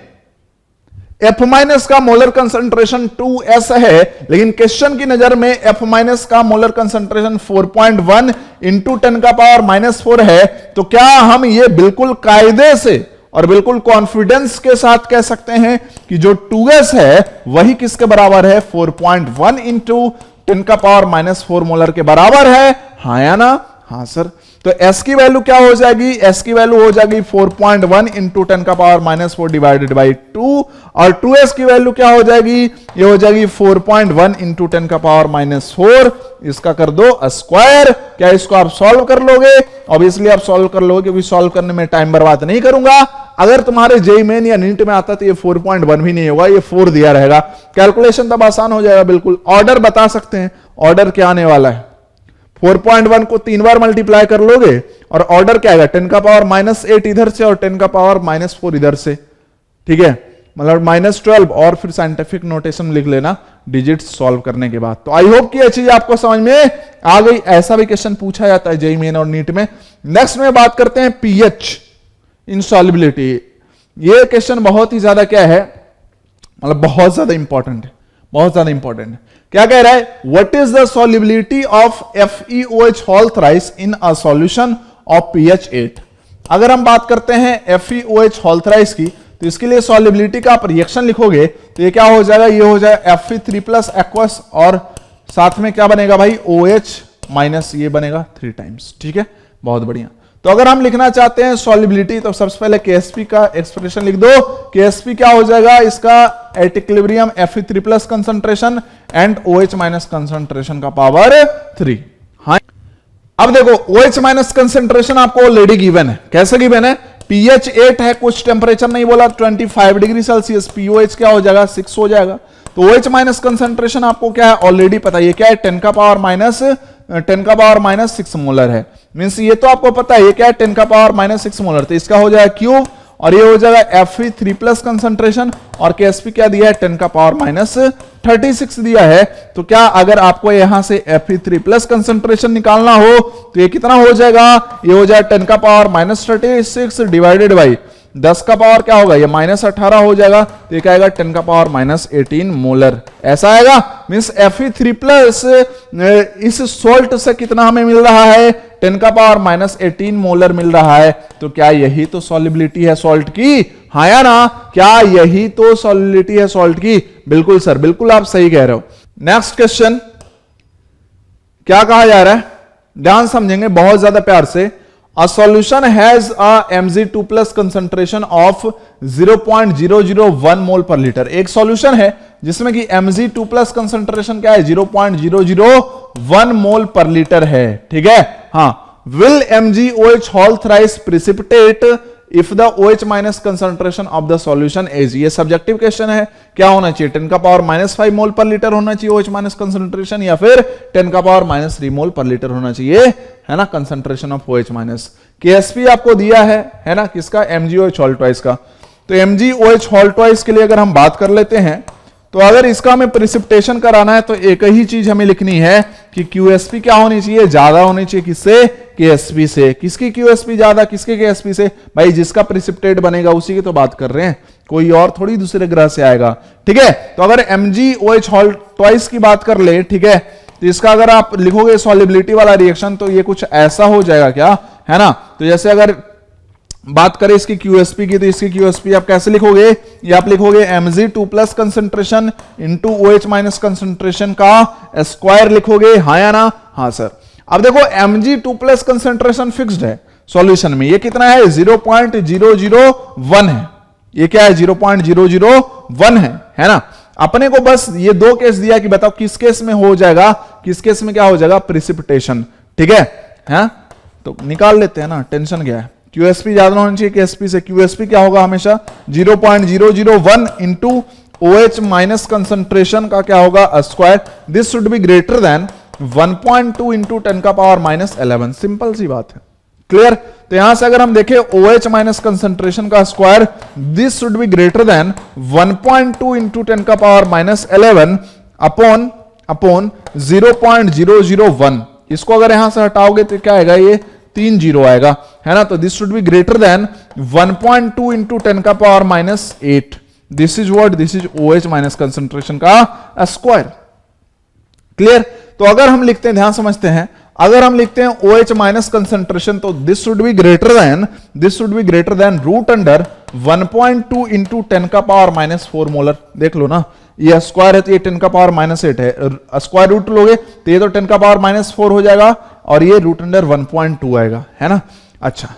F माइनस का मोलर कंसंट्रेशन 2S है, लेकिन क्वेश्चन की नजर में F माइनस का मोलर कंसंट्रेशन 4.1 इंटू 10 का पावर -4 है। तो क्या हम ये बिल्कुल कायदे से और बिल्कुल कॉन्फिडेंस के साथ कह सकते हैं कि जो 2S है वही किसके बराबर है, 4.1 इंटू 10 का पावर -4 मोलर के बराबर है, हाँ या ना? हाँ सर। तो S की वैल्यू क्या हो जाएगी, S की वैल्यू हो जाएगी 4.1 इंटू 10 का पावर -4 डिवाइडेड बाई 2, और 2S की वैल्यू क्या हो जाएगी, ये हो जाएगी 4.1 इंटू 10 का पावर -4, इसका कर दो स्क्वायर। क्या इसको आप सॉल्व कर लोगे? ऑब्वियसली आप सॉल्व कर लोगे, क्योंकि सॉल्व करने में टाइम बर्बाद नहीं करूंगा। अगर तुम्हारे जेईई मेन या नीट में आता तो ये 4.1 भी नहीं होगा, ये 4 दिया रहेगा, कैलकुलेशन तब आसान हो जाएगा बिल्कुल। ऑर्डर बता सकते हैं, ऑर्डर क्या आने वाला है, 4.1 को 3 बार मल्टीप्लाई कर लोगे और ऑर्डर क्या आएगा, 10 का पावर -8 इधर से और 10 का पावर -4 इधर से। ठीक है, मतलब -12, और फिर साइंटिफिक नोटेशन लिख लेना डिजिट्स सॉल्व करने के बाद। तो आई होप कि ये चीज आपको समझ में आ गई। ऐसा भी क्वेश्चन पूछा जाता है जेईई मेन और नीट में। नेक्स्ट में बात करते हैं पीएच इन सॉल्युबिलिटी। ये क्वेश्चन बहुत ही ज्यादा क्या है, मतलब बहुत ज्यादा इंपॉर्टेंट है, बहुत ज्यादा इंपॉर्टेंट है। क्या कह रहा है, what is the solubility of FeOH whole thrice in a solution of pH 8। अगर हम बात करते हैं FeOH होल थ्राइस की, तो इसके लिए सॉल्युबिलिटी का आप रिएक्शन लिखोगे तो ये क्या हो जाएगा, ये हो जाएगा Fe3 प्लस एक्वस, और साथ में क्या बनेगा भाई, OH माइनस, ये बनेगा 3 टाइम्स। ठीक है, बहुत बढ़िया। तो अगर हम लिखना चाहते हैं सॉल्युबिलिटी, तो सबसे पहले KSP का एक्सप्रेशन लिख दो। KSP क्या हो जाएगा इसका, at equilibrium Fe3 plus concentration and OH minus concentration का पावर 3। हाँ, अब देखो OH माइनस कंसंट्रेशन आपको ऑलरेडी गिवन है। कैसे गिवन है, pH 8 है, कुछ टेम्परेचर नहीं बोला, 25 डिग्री सेल्सियस, POH क्या हो जाएगा, 6 हो जाएगा। तो OH माइनस कंसंट्रेशन आपको क्या है, ऑलरेडी पता है, ये क्या है, 10 का पावर -6 मोलर है। मींस ये तो आपको पता है ये क्या है, 10 का पावर -6 मोलर। तो इसका हो जाएगा क्यूब, और ये हो जाएगा Fe3+ कंसंट्रेशन, और Ksp क्या दिया है 10⁻⁻36 दिया है। तो क्या अगर आपको यहां से Fe3+ कंसंट्रेशन निकालना हो तो ये कितना हो जाएगा, ये हो जाएगा 10⁻⁻36 डिवाइडेड बाई 10 का पावर क्या होगा, ये -18 हो जाएगा, तो ये क्या आएगा 10⁻⁻18 मोलर, ऐसा आएगा। मींस Fe3+ इस सॉल्ट से कितना हमें मिल रहा है, 10⁻⁻18 मोलर मिल रहा है। तो क्या यही तो सॉल्युबिलिटी है सॉल्ट की, हाँ या ना, क्या यही तो सॉल्युबिलिटी है सॉल्ट की? बिल्कुल सर, बिल्कुल आप सही कह रहे हो। नेक्स्ट क्वेश्चन क्या कहा जा रहा है, ध्यान समझेंगे बहुत ज्यादा प्यार से। A solution has a Mg2+ concentration of 0.001 मोल पर लीटर। एक सॉल्यूशन है जिसमें कि Mg2+ कंसंट्रेशन क्या है, 0.001 मोल पर लीटर है, ठीक है। हाँ, will MgOH whole thrice precipitate if the OH- concentration of the solution is, ये सब्जेक्टिव क्वेश्चन है, क्या होना चाहिए 10⁻⁵ मोल पर लीटर होना चाहिए OH- कंसंट्रेशन, या फिर 10⁻⁻³ मोल पर लीटर होना चाहिए, है ना, कंसंट्रेशन ऑफ OH-। Ksp आपको दिया है ना, किसका, MgOH whole twice का। तो MgOH whole twice के लिए अगर हम बात कर लेते हैं, तो अगर इसका हमें प्रिसिपिटेशन कराना है तो एक ही चीज हमें लिखनी है कि Qsp क्या होनी चाहिए, ज्यादा होनी चाहिए, किससे, Ksp से। किसकी Qsp ज्यादा, किसके Ksp से, भाई जिसका प्रिसिपिटेट बनेगा उसी की तो बात कर रहे हैं, कोई और थोड़ी दूसरे ग्रह से आएगा, ठीक है। तो अगर MgOH whole twice की बात कर ले, ठीक है, तो इसका अगर आप लिखोगे सॉल्युबिलिटी वाला रिएक्शन तो ये कुछ ऐसा हो जाएगा, क्या है ना। तो जैसे अगर बात करें इसकी Qsp की, तो इसकी Qsp आप कैसे लिखोगे, ये आप लिखोगे Mg2+ concentration into OH- concentration का स्क्वायर लिखोगे, हाँ या ना, हाँ सर। अब देखो Mg2+ कंसंट्रेशन फिक्स्ड है सॉल्यूशन में, ये कितना है 0.001 है, ये क्या है 0.001 है ना। अपने को बस ये दो केस दिया कि बताओ किस केस में हो जाएगा, किस केस में क्या हो जाएगा, प्रिसिपिटेशन, ठीक है। तो निकाल लेते हैं ना, टेंशन क्या है। Qsp ज्यादा होना चाहिए Ksp से, Qsp क्या होगा हमेशा 0.001 इंटू OH- कंसंट्रेशन का क्या होगा square, this should be greater than 1.2 into 10⁻⁻11, simple सी बात है, क्लियर। तो यहां से अगर हम देखें OH- कंसंट्रेशन का square, this should be greater than 1.2 into 10⁻⁻11 upon 0.001। इसको अगर यहां से हटाओगे तो क्या आएगा, ये 3 जीरो आएगा, है ना। तो this should be greater than 1.2 into 10⁻⁸। This is what, this is OH- concentration का स्क्वायर, क्लियर। तो अगर हम लिखते हैं, ध्यान समझते हैं, अगर हम लिखते हैं OH- कंसंट्रेशन, तो this should be greater than root under 1.2 into 10⁻⁻4 molar. देख लो ना, ये स्क्वायर है तो ये 10⁻⁸ है, स्क्वायर रूट लोगे तो ये तो 10⁻⁴ हो जाएगा, और ये रूट अंडर 1.2 आएगा, है ना। अच्छा,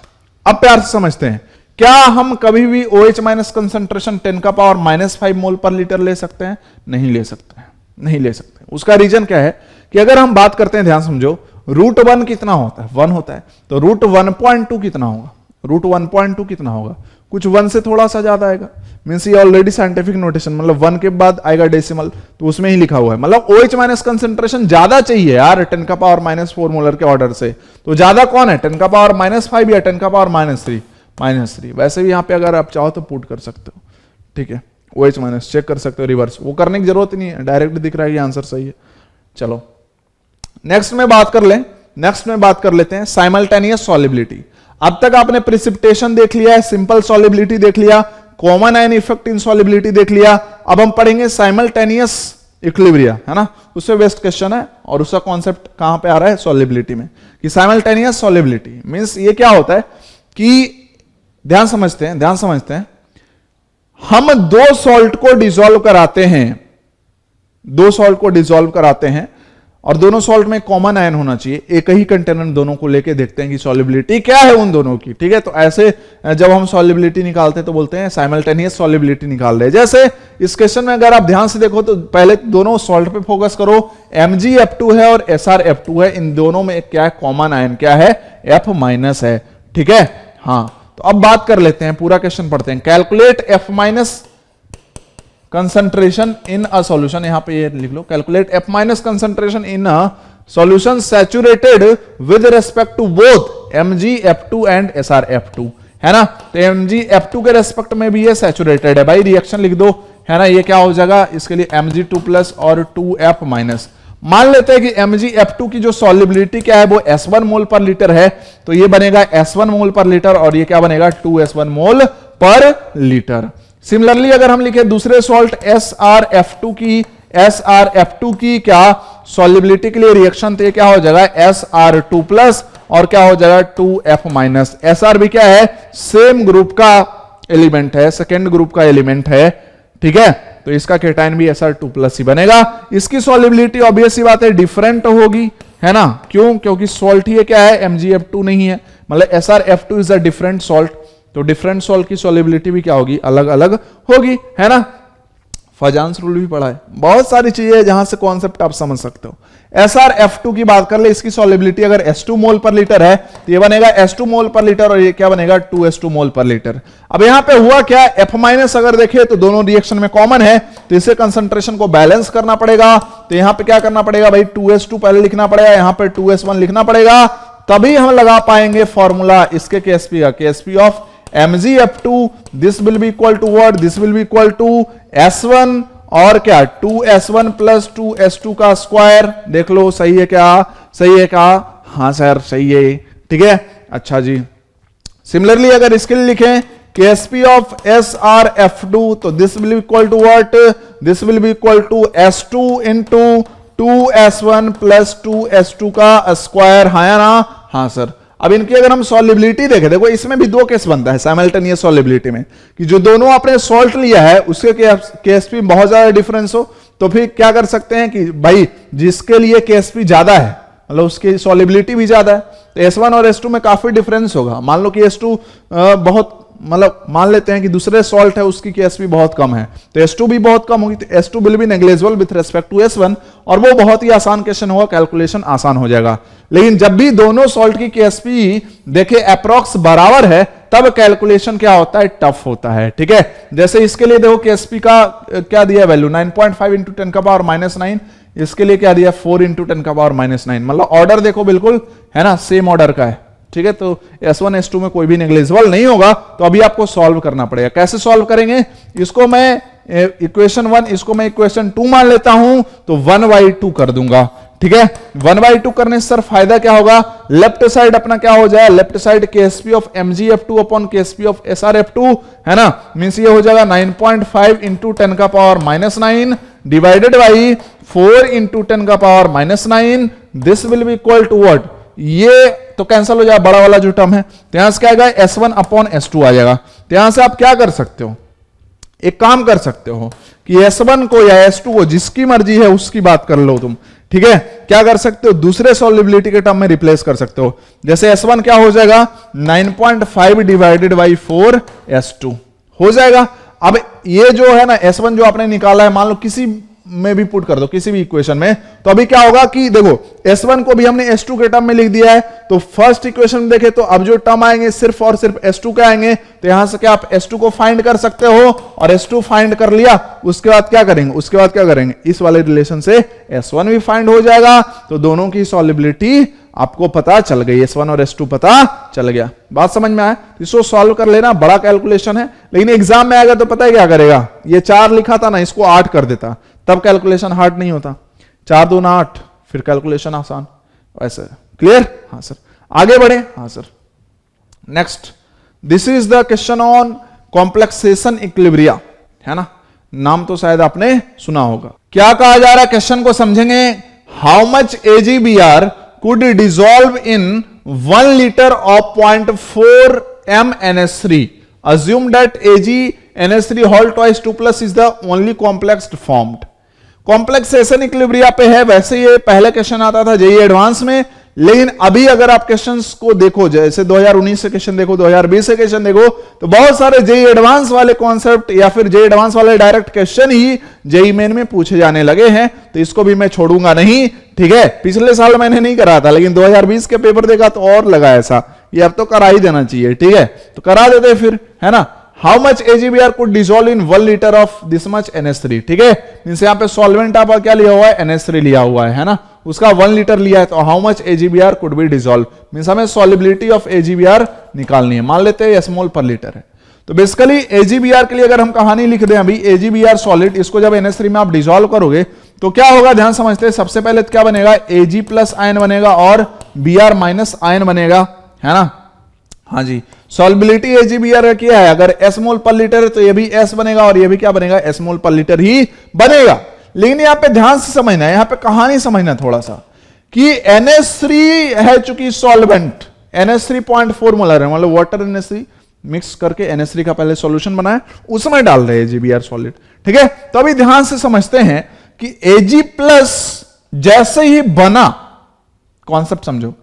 अब प्यार से समझते हैं, क्या हम कभी भी OH- कंसंट्रेशन 10⁻⁵ मोल पर लीटर ले सकते हैं? नहीं ले सकते हैं, नहीं ले सकते। उसका रीजन क्या है कि अगर हम बात करते हैं, ध्यान समझो, रूट 1 कितना होता है, 1 होता है, तो रूट 1.2 कितना होगा, रूट 1.2 कितना होगा, कुछ 1 से थोड़ा सा ज्यादा आएगा। मींस ये ऑलरेडी साइंटिफिक नोटेशन, मतलब 1 के बाद आएगा डेसिमल, तो उसमें ही लिखा हुआ है, मतलब OH- कंसंट्रेशन ज्यादा चाहिए यार 10⁻⁻4 मोलर के ऑर्डर से। तो ज्यादा कौन है, 10⁻⁻5 या 10⁻⁻3? वैसे भी यहां पे अगर आप चाहो तो पुट कर सकते हो, ठीक है, OH- चेक कर सकते हो, रिवर्स वो करने की जरूरत नहीं है, डायरेक्ट दिख रहा है, ये आंसर सही है। चलो नेक्स्ट में बात कर लेते हैं साइमल्टेनियस सॉल्युबिलिटी। अब तक आपने प्रिसिपिटेशन देख लिया है, सिंपल सॉल्युबिलिटी देख लिया, common ion effect in solubility देख लिया। अब हम पढ़ेंगे साइमल्टेनियस इक्विलिब्रिया, है ना, उससे बेस्ट क्वेश्चन है, और उसका कॉन्सेप्ट कहां पे आ रहा है, सॉल्युबिलिटी में, कि साइमल्टेनियस सॉल्युबिलिटी मींस ये क्या होता है कि ध्यान समझते हैं, हम दो सॉल्ट को डिसॉल्व कराते हैं, और दोनों सॉल्ट में कॉमन आयन होना चाहिए, एक ही कंटेनर दोनों को लेके देखते हैं कि सॉल्युबिलिटी क्या है उन दोनों की, ठीक है। तो ऐसे जब हम सॉल्युबिलिटी निकालते हैं तो बोलते हैं साइमल्टेनियस सॉल्युबिलिटी निकाल रहे हैं। जैसे इस क्वेश्चन में अगर आप ध्यान से देखो तो पहले दोनों सॉल्ट पे फोकस करो, MgF2 है और SrF2 है, इन दोनों में क्या है, कॉमन आयन क्या है, F- है, ठीक है। हाँ, तो अब बात कर लेते हैं, पूरा क्वेश्चन पढ़ते हैं। Calculate F- concentration in a solution, यहां पे ये लिख लो, calculate F- concentration in a solution saturated with respect to both MgF2 and SrF2, है ना। तो MgF2 के रेस्पेक्ट में भी ये सैचुरेटेड है भाई, रिएक्शन लिख दो, है ना। ये क्या हो जाएगा इसके लिए Mg2+ और 2F-। मान लेते हैं कि MgF2 की जो सॉल्युबिलिटी क्या है वो S1 मोल पर लीटर है, तो ये बनेगा S1 मोल पर लीटर और ये क्या बनेगा 2S1 मोल पर लीटर। सिमिलरली अगर हम लिखे दूसरे सॉल्ट SrF2 की क्या सॉल्युबिलिटी के लिए रिएक्शन, तो ये क्या हो जाएगा Sr2+ और क्या हो जाएगा 2F-। Sr भी क्या है सेम ग्रुप का एलिमेंट है, सेकेंड ग्रुप का एलिमेंट है, ठीक है। तो इसका केटाइन भी Sr2+ ही बनेगा। इसकी सॉल्युबिलिटी ऑब्वियस सी बात है डिफरेंट होगी, है ना। क्यों? क्योंकि सॉल्ट ही क्या है MgF2 नहीं है, मतलब SrF2 is a different salt, तो डिफरेंट सॉल्ट की सॉल्युबिलिटी भी क्या होगी अलग अलग होगी, है ना। फजांस रूल भी पढ़ा है, बहुत सारी चीजें है जहां से कॉन्सेप्ट आप समझ सकते हो। SrF2 की बात कर ले, इसकी सॉल्युबिलिटी अगर S2 मोल पर लीटर है तो ये बनेगा S2 मोल पर लीटर और ये क्या बनेगा 2S2 मोल पर लीटर। अब यहां पे हुआ क्या, F- अगर देखे तो दोनों रिएक्शन में कॉमन है, तो इसे कंसंट्रेशन को बैलेंस करना पड़ेगा। तो यहां पे क्या करना पड़ेगा भाई 2S2 पहले लिखना पड़ेगा, यहां पे 2S1 लिखना पड़ेगा, तभी हम लगा पाएंगे फॉर्मूला इसके KSP का, KSP of MgF2, this will be equal to what, this will be equal to S1 और क्या 2S1 प्लस 2S2 का स्क्वायर। देख लो सही है क्या, सही है क्या, हाँ सर सही है, ठीक है। अच्छा जी, सिमिलरली अगर इसके लिए लिखें KSP ऑफ SrF2, तो this will be equal to what, this will be equal to S2 into 2S1 plus 2S2 का स्क्वायर, हाँ या ना, हाँ सर। अब इनकी अगर हम सॉल्युबिलिटी देखें, देखो इसमें भी दो केस बनता है साइमल्टेनियस सॉल्युबिलिटी में, कि जो दोनों आपने सॉल्ट लिया है उसके KSP में बहुत ज्यादा डिफरेंस हो, तो फिर क्या कर सकते हैं कि भाई जिसके लिए KSP ज्यादा है मतलब उसकी सॉल्युबिलिटी भी ज्यादा है, तो S1 और S2 में काफी डिफरेंस होगा। मान लो कि S2 बहुत मतलब मान लेते हैं कि दूसरे सॉल्ट है उसकी KSP बहुत कम है, तो S2 भी बहुत कम होगी, तो S2 will be negligible with respect to S1 और वो बहुत ही आसान क्वेश्चन होगा, कैलकुलेशन आसान हो जाएगा। लेकिन जब भी दोनों सॉल्ट की KSP देखे अप्रॉक्स बराबर है तब कैलकुलेशन क्या होता है, टफ होता है, ठीक है। जैसे इसके लिए देखो KSP का क्या दिया वैल्यू 9.5 इंटू 10 का पावर -9, इसके लिए क्या दिया 4 इंटू 10 का पावर -9, मतलब ऑर्डर देखो बिल्कुल है ना सेम ऑर्डर का है, ठीक है। तो S1 S2 में कोई भी नेग्लिजिबल नहीं होगा, तो अभी आपको सॉल्व करना पड़ेगा। कैसे सॉल्व करेंगे, इसको मैं इक्वेशन 1 इसको मैं इक्वेशन 2 मान लेता हूं, तो 1/2 कर दूंगा, ठीक है। 1/2 करने से सर फायदा क्या होगा, लेफ्ट साइड अपना क्या हो जाएगा, left side KSP of MgF2 upon KSP of SrF2, है ना, मींस ये हो जाएगा 9.5 इंटू 10 का पावर -9 डिवाइडेड बाई 4 इंटू 10 का power -9, this will be equal to what, ये तो कैंसिल हो जाएगा बड़ा वाला जो टर्म है, तो यहां से क्या आएगा S1 अपॉन S2 आ जाएगा। तो यहां से आप क्या कर सकते हो, एक काम कर सकते हो कि S1 को या S2 को जिसकी मर्जी है उसकी बात कर लो तुम, ठीक है। क्या कर सकते हो, दूसरे सॉल्युबिलिटी के टर्म में रिप्लेस कर सकते हो। जैसे S1 क्या हो जाएगा 9.5 डिवाइडेड बाई 4 S2 हो जाएगा। अब ये जो है ना S1 जो आपने निकाला है, मान लो किसी में भी पुट कर दो किसी भी इक्वेशन में, तो अभी क्या होगा कि देखो S1 को भी हमने S2 के टर्म में लिख दिया है, तो फर्स्ट इक्वेशन में देखे तो अब जो टर्म आएंगे सिर्फ और सिर्फ S2 के आएंगे, तो यहां से क्या आप S2 को फाइंड कर सकते हो, और S2 फाइंड कर लिया उसके बाद क्या करेंगे, उसके बाद क्या करेंगे, इस वाले रिलेशन से S1 भी फाइंड हो जाएगा। तो दोनों की सॉल्युबिलिटी आपको पता चल गई, S1 और S2 पता चल गया। बात समझ में आया, इसको सॉल्व कर लेना, बड़ा कैलकुलेशन है, लेकिन एग्जाम में आएगा तो पता है क्या करेगा, ये 4 लिखा था ना इसको 8 कर देता, तब कैलकुलेशन हार्ड नहीं होता। 4 दूना 8, फिर कैलकुलेशन आसान, वैसे क्लियर। हाँ सर, आगे बढ़े। हाँ sir, next, this is the question on complexation equilibria, है ना, नाम तो शायद आपने सुना होगा। क्या कहा जा रहा है क्वेश्चन को समझेंगे, how much AgBr could dissolve in 1 liter of 0.4 mNH3. Assume that AgNH3 whole twice 2 plus is the only complex formed. Complexation equilibria पे है, वैसे ये पहले क्वेश्चन आता था जेईई एडवांस में, लेकिन अभी अगर आप क्वेश्चंस को देखो, जैसे 2019 से क्वेश्चन देखो, 2020 से क्वेश्चन देखो, तो बहुत सारे जेईई एडवांस वाले कॉन्सेप्ट या फिर जेईई एडवांस वाले डायरेक्ट क्वेश्चन ही जेईई मेन में पूछे जाने लगे हैं, तो इसको भी मैं छोड़ूंगा नहीं, ठीक है। पिछले साल मैंने नहीं करा था, लेकिन 2020 के पेपर देखा तो और लगा ऐसा, ये अब तो करा ही देना चाहिए, ठीक है, तो करा देते फिर, है ना। How much AgBr could dissolve in 1 liter of this much NH3, ठीक है, मींस यहां पे सॉल्वेंट आपका क्या लिया हुआ है, NH3 लिया हुआ है ना, उसका 1 लीटर लिया है, तो how much AgBr could be dissolve, means हमें सॉल्युबिलिटी ऑफ AgBr निकालनी है। मान लेते हैं S मोल पर लीटर है, तो बेसिकली AgBr के लिए अगर हम कहानी लिख दें अभी, AgBr सॉलिड, इसको जब NH3 में आप डिसॉल्व करोगे तो क्या होगा, ध्यान समझते हैं। सबसे पहले क्या बनेगा, Ag प्लस आयन बनेगा और Br माइनस आयन बनेगा, है ना। हाँ जी, सॉल्युबिलिटी AgBr क्या है, अगर S मोल पर लीटर है तो ये भी S बनेगा और ये भी क्या बनेगा, S मोल पर लीटर ही बनेगा। लेकिन यहां पे ध्यान से समझना है, यहां पे कहानी समझना थोड़ा सा, कि NH3 है चूंकि सॉल्वेंट, NH3 0.4 मोलर है, मतलब वाटर NH3 मिक्स करके NH3 का पहले सॉल्यूशन बनाया, उसमें डाल रहे हैं AgBr सॉलिड, ठीक है। तो अभी ध्यान से समझते हैं कि Ag प्लस जैसे ही बना, कॉन्सेप्ट समझो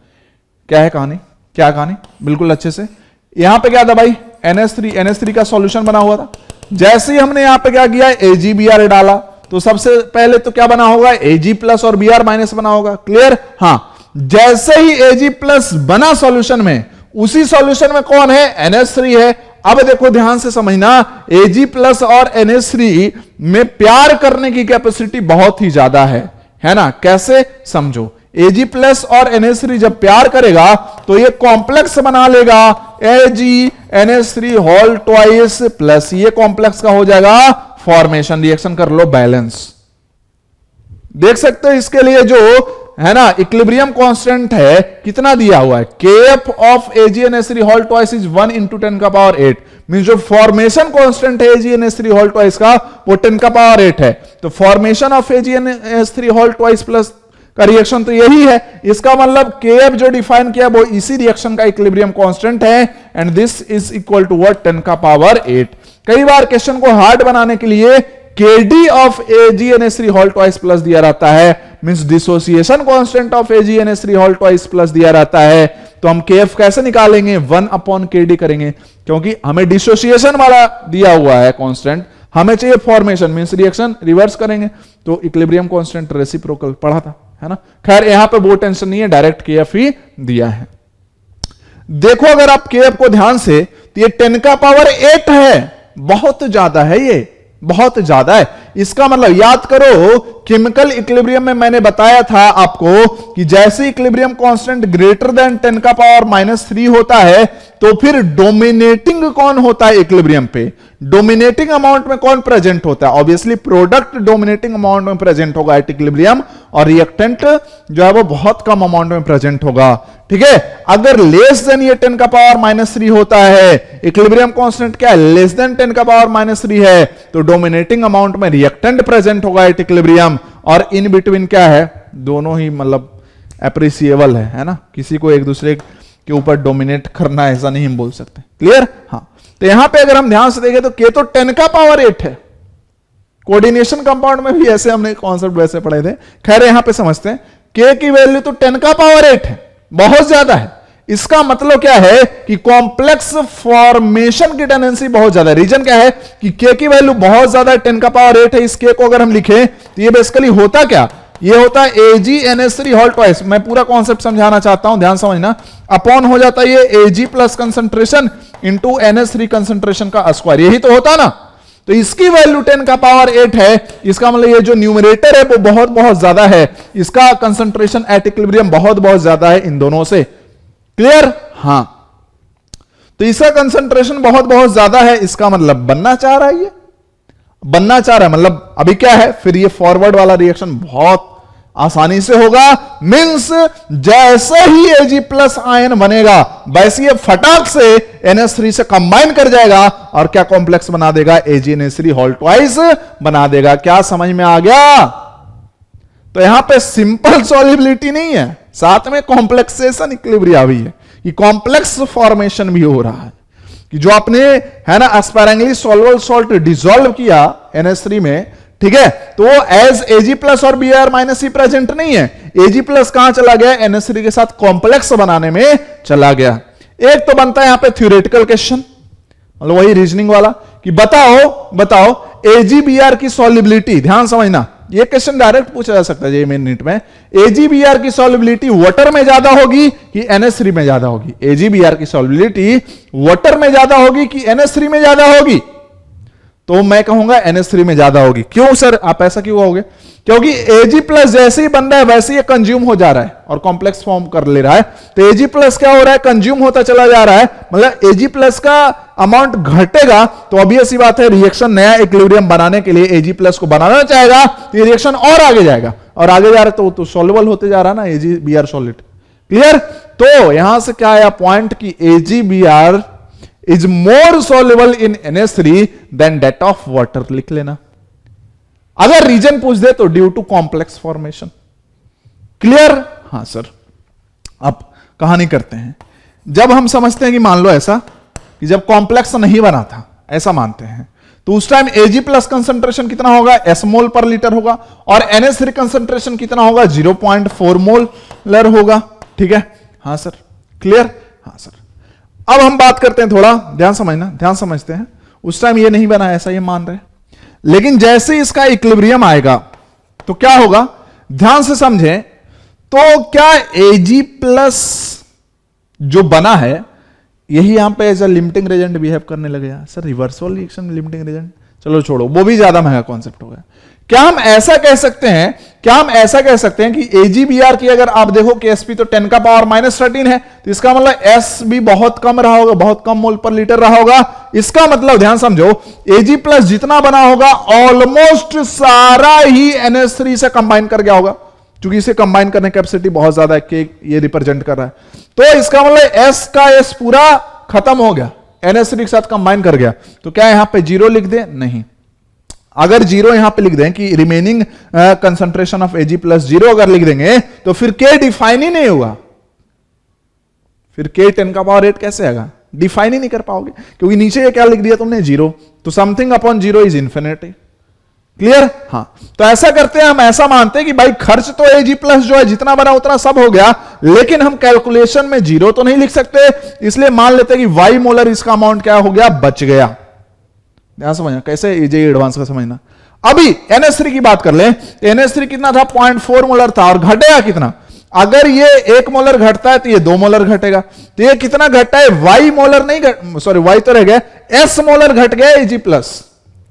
क्या है कहानी, क्या कहानी, बिल्कुल अच्छे से। यहां पे क्या था भाई, NH3 का सॉल्यूशन बना हुआ था। जैसे ही हमने यहां पे क्या किया, AgBr डाला, तो सबसे पहले तो क्या बना होगा, Ag प्लस और Br माइनस बना होगा, क्लियर। हां, जैसे ही Ag प्लस बना सॉल्यूशन में, उसी सॉल्यूशन में कौन है, NH3 है। अब देखो ध्यान से समझना, Ag प्लस और NH3 में प्यार करने की कैपेसिटी बहुत ही ज्यादा है ना। कैसे, समझो, Ag प्लस और NH3 जब प्यार करेगा तो ये कॉम्प्लेक्स बना लेगा, AgNH3 होल ट्वाइस प्लस, ये कॉम्प्लेक्स का हो जाएगा फॉर्मेशन, रिएक्शन कर लो बैलेंस। देख सकते हो इसके लिए जो है ना इक्विलिब्रियम कांस्टेंट है, कितना दिया हुआ है, Kf of AgNH3 whole twice is 1 into 10 का पावर 8, मींस जो फॉर्मेशन कांस्टेंट है AgNH3 होल ट्वाइस का, वो 10 का पावर 8 है। तो formation of AgNH3 whole twice plus का रिएक्शन तो यही है। इसका मतलब Kf जो डिफाइन किया वो इसी रिएक्शन का इक्विलिब्रियम कांस्टेंट है, and this is equal to what, 10 का पावर 8। कई बार क्वेश्चन को हार्ड बनाने के लिए Kd of AgNH3 whole twice plus दिया रहता है, means dissociation constant of AgNH3 whole twice plus दिया रहता है। तो हम Kf कैसे निकालेंगे, 1/Kd करेंगे, क्योंकि हमें डिसोसिएशन वाला दिया हुआ है कांस्टेंट, हमें चाहिए फॉर्मेशन, मींस रिएक्शन रिवर्स करेंगे। तो इक्विलिब्रियम कांस्टेंट रेसिप्रोकल पढ़ा था, है ना। खैर यहां पे वो टेंशन नहीं है, डायरेक्ट Kf ही दिया है। देखो अगर आप Kf को ध्यान से, तो ये 10 का पावर 8 है, बहुत ज्यादा है, ये बहुत ज्यादा है। इसका मतलब याद करो, केमिकल इक्विलिब्रियम में मैंने बताया था आपको कि जैसे इक्विलिब्रियम कांस्टेंट ग्रेटर देन 10 का पावर -3 होता है, तो फिर डोमिनेटिंग कौन होता है इक्विलिब्रियम पे, डोमिनेटिंग अमाउंट में कौन प्रेजेंट होता है, ऑब्वियसली प्रोडक्ट डोमिनेटिंग अमाउंट में प्रेजेंट होगा एट इक्विलिब्रियम, और रिएक्टेंट जो है वो बहुत कम अमाउंट में प्रेजेंट होगा, ठीक है। अगर लेस देन ये 10 का पावर -3 होता है, इक्विलिब्रियम कांस्टेंट क्या है, लेस देन 10 का पावर -3 है, तो डोमिनेटिंग अमाउंट में रिएक्टेंट प्रेजेंट होगा एट इक्विलिब्रियम, और इन बिटवीन क्या है, दोनों ही मतलब एप्रिसिएबल है ना। किसी को एक दूसरे के ऊपर डोमिनेट करना ऐसा नहीं हम बोल सकते, क्लियर। हाँ, तो यहां पे अगर हम ध्यान से देखें तो K तो 10 का पावर 8 है, कोऑर्डिनेशन कंपाउंड में भी ऐसे हमने कॉन्सेप्ट वैसे पढ़े थे। खैर यहां पे समझते हैं, K की वैल्यू तो 10 का पावर 8 है, बहुत ज्यादा है। इसका मतलब क्या है कि कॉम्प्लेक्स फॉर्मेशन की टेंडेंसी बहुत ज्यादा है। रीजन क्या है कि K की वैल्यू बहुत ज्यादा है, 10 का पावर 8 है। इस K को अगर हम लिखें तो ये बेसिकली होता क्या, ये होता है AgNH3 होल ट्वाइस। मैं पूरा कॉन्सेप्ट समझाना चाहता हूं, ध्यान समझना। अपॉन हो जाता है ये Ag plus concentration into NH3 concentration का स्क्वायर, यही तो होता ना। तो इसकी वैल्यू 10 का पावर 8 है, इसका मतलब ये जो न्यूमरेटर है वो बहुत बहुत ज्यादा है, इसका कंसंट्रेशन एट इक्विलिब्रियम बहुत बहुत ज्यादा है इन दोनों से, क्लियर। हां, तो इसका कंसंट्रेशन बहुत बहुत ज्यादा है, इसका मतलब बनना चाह रहा है, ये बनना चाह रहा है, मतलब अभी क्या है, फिर ये फॉरवर्ड वाला रिएक्शन बहुत आसानी से होगा। मींस जैसे ही Ag प्लस आयन बनेगा, वैसे ये फटाक से NH3 से कंबाइन कर जाएगा और क्या कॉम्प्लेक्स बना देगा, AgNH3 होल ट्वाइस बना देगा। क्या समझ में आ गया। तो यहां पे सिंपल सॉल्युबिलिटी नहीं है, साथ में कॉम्प्लेक्सेशन इक्विलिब्रिया भी है, कि कॉम्प्लेक्स फॉर्मेशन भी हो रहा है, कि जो आपने है ना स्पैरेंगली सॉल्युबल सॉल्ट डिसॉल्व किया NH3 में, ठीक है, तो एज Ag प्लस और Br माइनस ही प्रेजेंट नहीं है। Ag प्लस कहां चला गया, NH3 के साथ कॉम्प्लेक्स बनाने में चला गया। एक तो बनता है यहां पे थ्योरेटिकल क्वेश्चन, मतलब वही रीजनिंग वाला, कि बताओ AgBr की सॉल्युबिलिटी, ध्यान समझना, ये क्वेश्चन डायरेक्ट पूछा जा सकता है ये मिनट में। AgBr की सॉल्युबिलिटी वाटर में ज्यादा होगी कि NH3 में ज्यादा होगी, AgBr की सॉल्युबिलिटी वाटर में ज्यादा होगी कि NH3 में ज्यादा होगी। तो मैं कहूंगा NH3 में ज्यादा होगी। क्यों सर, आप ऐसा क्यों कहोगे? क्योंकि Ag+ जैसे ही बन रहा है वैसे ही कंज्यूम हो जा रहा है और कॉम्प्लेक्स फॉर्म कर ले रहा है। तो Ag+ क्या हो रहा है, कंज्यूम होता चला जा रहा है, मतलब Ag+ का अमाउंट घटेगा, तो ऑब्वियस सी बात है रिएक्शन नया इक्विलिब्रियम बनाने के लिए Ag+ को बनाना चाहेगा, तो रिएक्शन और आगे जाएगा, और आगे जा रहा है तो सॉल्युबल होते जा रहा है ना AgBr सॉलिड। क्लियर? तो यहां से क्या आया पॉइंट कि AgBr is more soluble in NH3 than that of water. लिख लेना, अगर रीजन पूछ दे तो due to complex formation. Clear? हां सर। अब कहानी करते हैं। जब हम समझते हैं कि मान लो ऐसा कि जब कॉम्प्लेक्स नहीं बना था, ऐसा मानते हैं, तो उस टाइम Ag+ कंसंट्रेशन कितना होगा, S मोल पर लीटर होगा, और NH3 कंसंट्रेशन कितना होगा, 0.4 मोलर होगा। ठीक है? हां सर। क्लियर? हां सर। अब हम बात करते हैं, थोड़ा ध्यान समझना, ध्यान समझते हैं। उस टाइम ये नहीं बना, ऐसा ये मान रहे हैं, लेकिन जैसे इसका इक्विलिब्रियम आएगा तो क्या होगा, ध्यान से समझें। तो क्या Ag+ जो बना है यही यहां पे as a limiting Regent behave करने लगे? Sir reversal reaction limiting Regent, चलो छोड़ो, वो भी ज्यादा महंगा कॉन्सेप्ट होगा। क्या हम ऐसा कह सकते हैं, क्या हम ऐसा कह सकते हैं कि AgBr की अगर आप देखो Ksp तो 10⁻⁻13 है, तो इसका मतलब S भी बहुत कम रहा होगा, बहुत कम मोल पर लीटर रहा होगा। इसका मतलब ध्यान समझो, Ag+ जितना बना होगा ऑलमोस्ट सारा ही NH3 से कंबाइन कर गया होगा, क्योंकि इसे कंबाइन करने की कैपेसिटी बहुत ज्यादा है, के ये रिप्रेजेंट कर रहा है। तो इसका मतलब S का S पूरा खत्म हो गया, NH3 के साथ कंबाइन कर गया। तो क्या यहां पे 0 लिख दे? नहीं। अगर 0 यहां पे लिख दें कि रिमेनिंग कंसंट्रेशन ऑफ Ag+ 0 अगर लिख देंगे तो फिर K डिफाइन ही नहीं होगा, फिर K 10⁸ कैसे आएगा, डिफाइन ही नहीं कर पाओगे, क्योंकि नीचे ये क्या लिख दिया तुमने, 0। तो something upon 0 is infinity. Clear? हां। तो ऐसा करते हैं, हम ऐसा मानते हैं कि भाई खर्च तो Ag+ जो है जितना बना उतना सब हो गया, लेकिन हम कैलकुलेशन में 0 तो नहीं लिख सकते, इसलिए मान लेते हैं कि Y मोलर इसका अमाउंट क्या हो गया, बच गया। ध्यान समझना, कैसे AJ एडवांस का समझना। अभी NH3 की बात कर ले, NH3 कितना था, 0.4 मोलर था, और घटेगा कितना, अगर ये 1 मोलर घटता है तो ये 2 मोलर घटेगा, तो ये कितना घटता है, Y मोलर नहीं, सॉरी Y तो रह गया, S मोलर घट गया Ag+।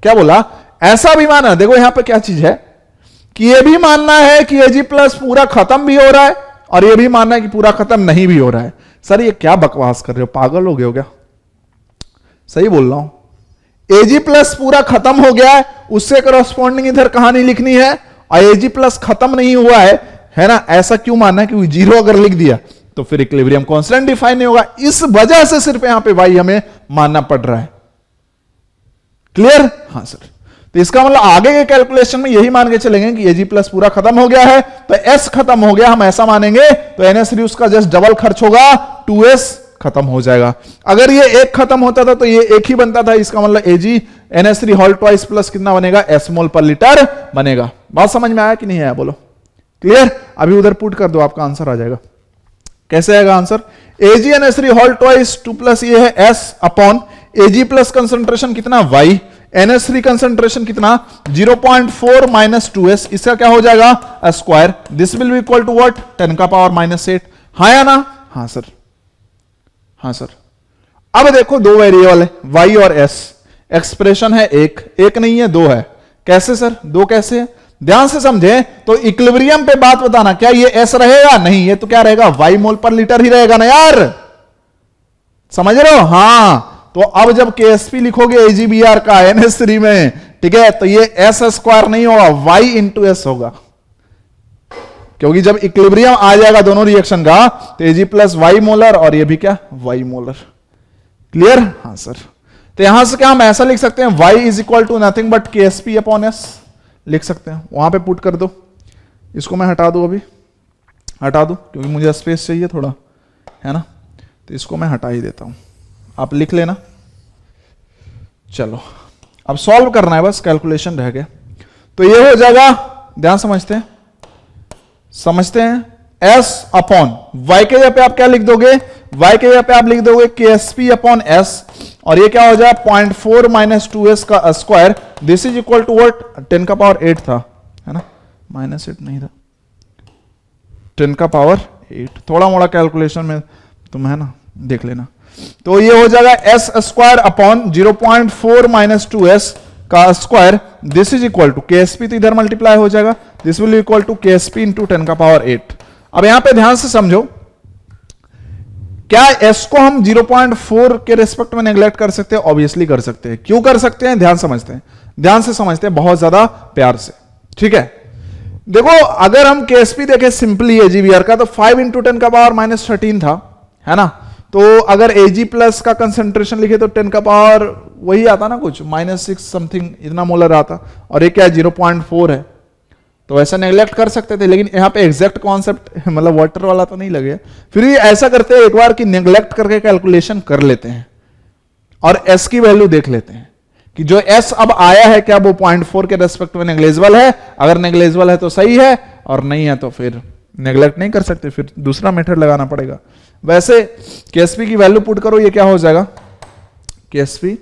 क्या बोला, ऐसा भी माना। देखो यहां पे क्या चीज है कि ये भी मानना है कि Ag+ पूरा खत्म भी हो रहा है, और ये भी मानना है कि पूरा खत्म नहीं भी हो रहा है। सर ये क्या बकवास कर रहे हो, पागल हो गए हो क्या? सही बोल रहा हूं, Ag+ पूरा खत्म हो गया है, उससे करस्पॉन्डिंग इधर कहानी लिखनी है, और Ag+ खत्म नहीं हुआ है ना, ऐसा क्यों मानना है, क्योंकि 0 अगर लिख दिया तो फिर इक्विलिब्रियम कांस्टेंट डिफाइन नहीं होगा, इस वजह से सिर्फ यहां पे Y हमें मानना पड़ रहा है। क्लियर? हां सर। तो इसका मतलब आगे के कैलकुलेशन में यही मान के चलेंगे कि Ag+ पूरा खत्म हो गया है, तो S खत्म हो गया, हम ऐसा मानेंगे, तो NH3 उसका जस्ट डबल खर्च होगा, 2S खत्म हो जाएगा। अगर ये 1 खत्म होता था तो ये 1 ही बनता था, इसका मतलब NH3 होल ट्वाइस प्लस कितना बनेगा, S मोल पर लीटर बनेगा। बात समझ में आया कि नहीं आया, बोलो। क्लियर? अभी उधर पुट कर दो, आपका आंसर आ जाएगा। कैसे आएगा answer, AgNH3 whole twice 2 plus ये है S अपॉन Ag+ कंसंट्रेशन कितना, Y, NH3 कंसंट्रेशन कितना, 0.4 माइनस 2S, इसका क्या हो जाएगा, square. This will be equal to what, 10⁻⁻8। हाँ या ना? हाँ सर, हाँ सर। अब देखो दो वेरिएबल है Y और S, एक्सप्रेशन है एक नहीं है, 2 है। कैसे सर, 2 कैसे है, ध्यान से समझे। तो इक्विलिब्रियम पे बात बताना, क्या ये S रहेगा, नहीं, ये तो क्या रहेगा, Y मोल पर लीटर ही रहेगा ना यार, समझ रहे हो? हाँ। तो अब जब Ksp लिखोगे AgBr का NH3 में, ठीक है, तो ये S स्क्वायर नहीं होगा, Y इंटू S होगा, क्योंकि जब इक्विलिब्रियम आ जाएगा दोनों रिएक्शन का, तो Ag+ Y मोलर और ये भी क्या, Y मोलर। क्लियर? हाँ सर। तो यहां से क्या हम ऐसा लिख सकते हैं, Y is equal to nothing but Ksp upon S लिख सकते हैं, वहां पे पुट कर दो। इसको मैं हटा दूं, अभी हटा दूं, क्योंकि मुझे स्पेस चाहिए थोड़ा, है ना, तो इसको मैं हटा ही देता हूं, आप लिख लेना। चलो अब सॉल्व करना है, बस कैलकुलेशन रह गया। तो ये हो जाएगा, ध्यान समझते हैं, S अपॉन Y के जगह पे आप क्या लिख दोगे, Y के जगह पे आप लिख दोगे Ksp अपॉन S, और ये क्या हो जाए 0.4 माइनस 2S का square, this is equal to what, 10⁻8 था, है ना, -8 नहीं था, 10⁻8। थोड़ा मोड़ा कैलकुलेशन में तुम है ना, देख लेना। तो ये हो जाएगा S square upon 0.4 minus 2S, का square, this is equal to KSP, तो इधर मल्टीप्लाई हो जाएगा, this will equal to KSP into 10 का पावर 8। अब यहां पे ध्यान से समझो, क्या s को हम 0.4 के रेस्पेक्ट में नेग्लेक्ट कर सकते हैं? ऑब्वियसली कर सकते हैं। क्यों कर सकते हैं? ध्यान से समझते हैं, बहुत ज्यादा प्यार से, ठीक है। देखो अगर हम KSP देखें सिंपली AgBr का, तो 5 इंटू 10 का पावर -13 था, है ना। तो अगर Ag प्लस का कंसेंट्रेशन लिखे तो 10 का पावर वही आता ना, कुछ -6 समथिंग इतना मोलर आता, और ये क्या 0.4 है, तो ऐसा नेग्लेक्ट कर सकते थे। लेकिन यहाँ पे एग्जैक्ट कॉन्सेप्ट मतलब वाटर वाला तो नहीं लगे, फिर भी ऐसा करते हैं एक बार कि नेग्लेक्ट करके कैलकुलेशन कर लेते हैं और S की वैल्यू देख लेते हैं कि जो S अब आया है क्या वो 0.4 के रेस्पेक्ट में नेग्लेजिबल है। अगर नेग्लेजिबल है तो सही है, और नहीं है तो फिर नेग्लेक्ट नहीं कर सकते, फिर दूसरा मेथड लगाना पड़ेगा। वैसे KSP की वैल्यू पुट करो, ये क्या हो जाएगा, KSP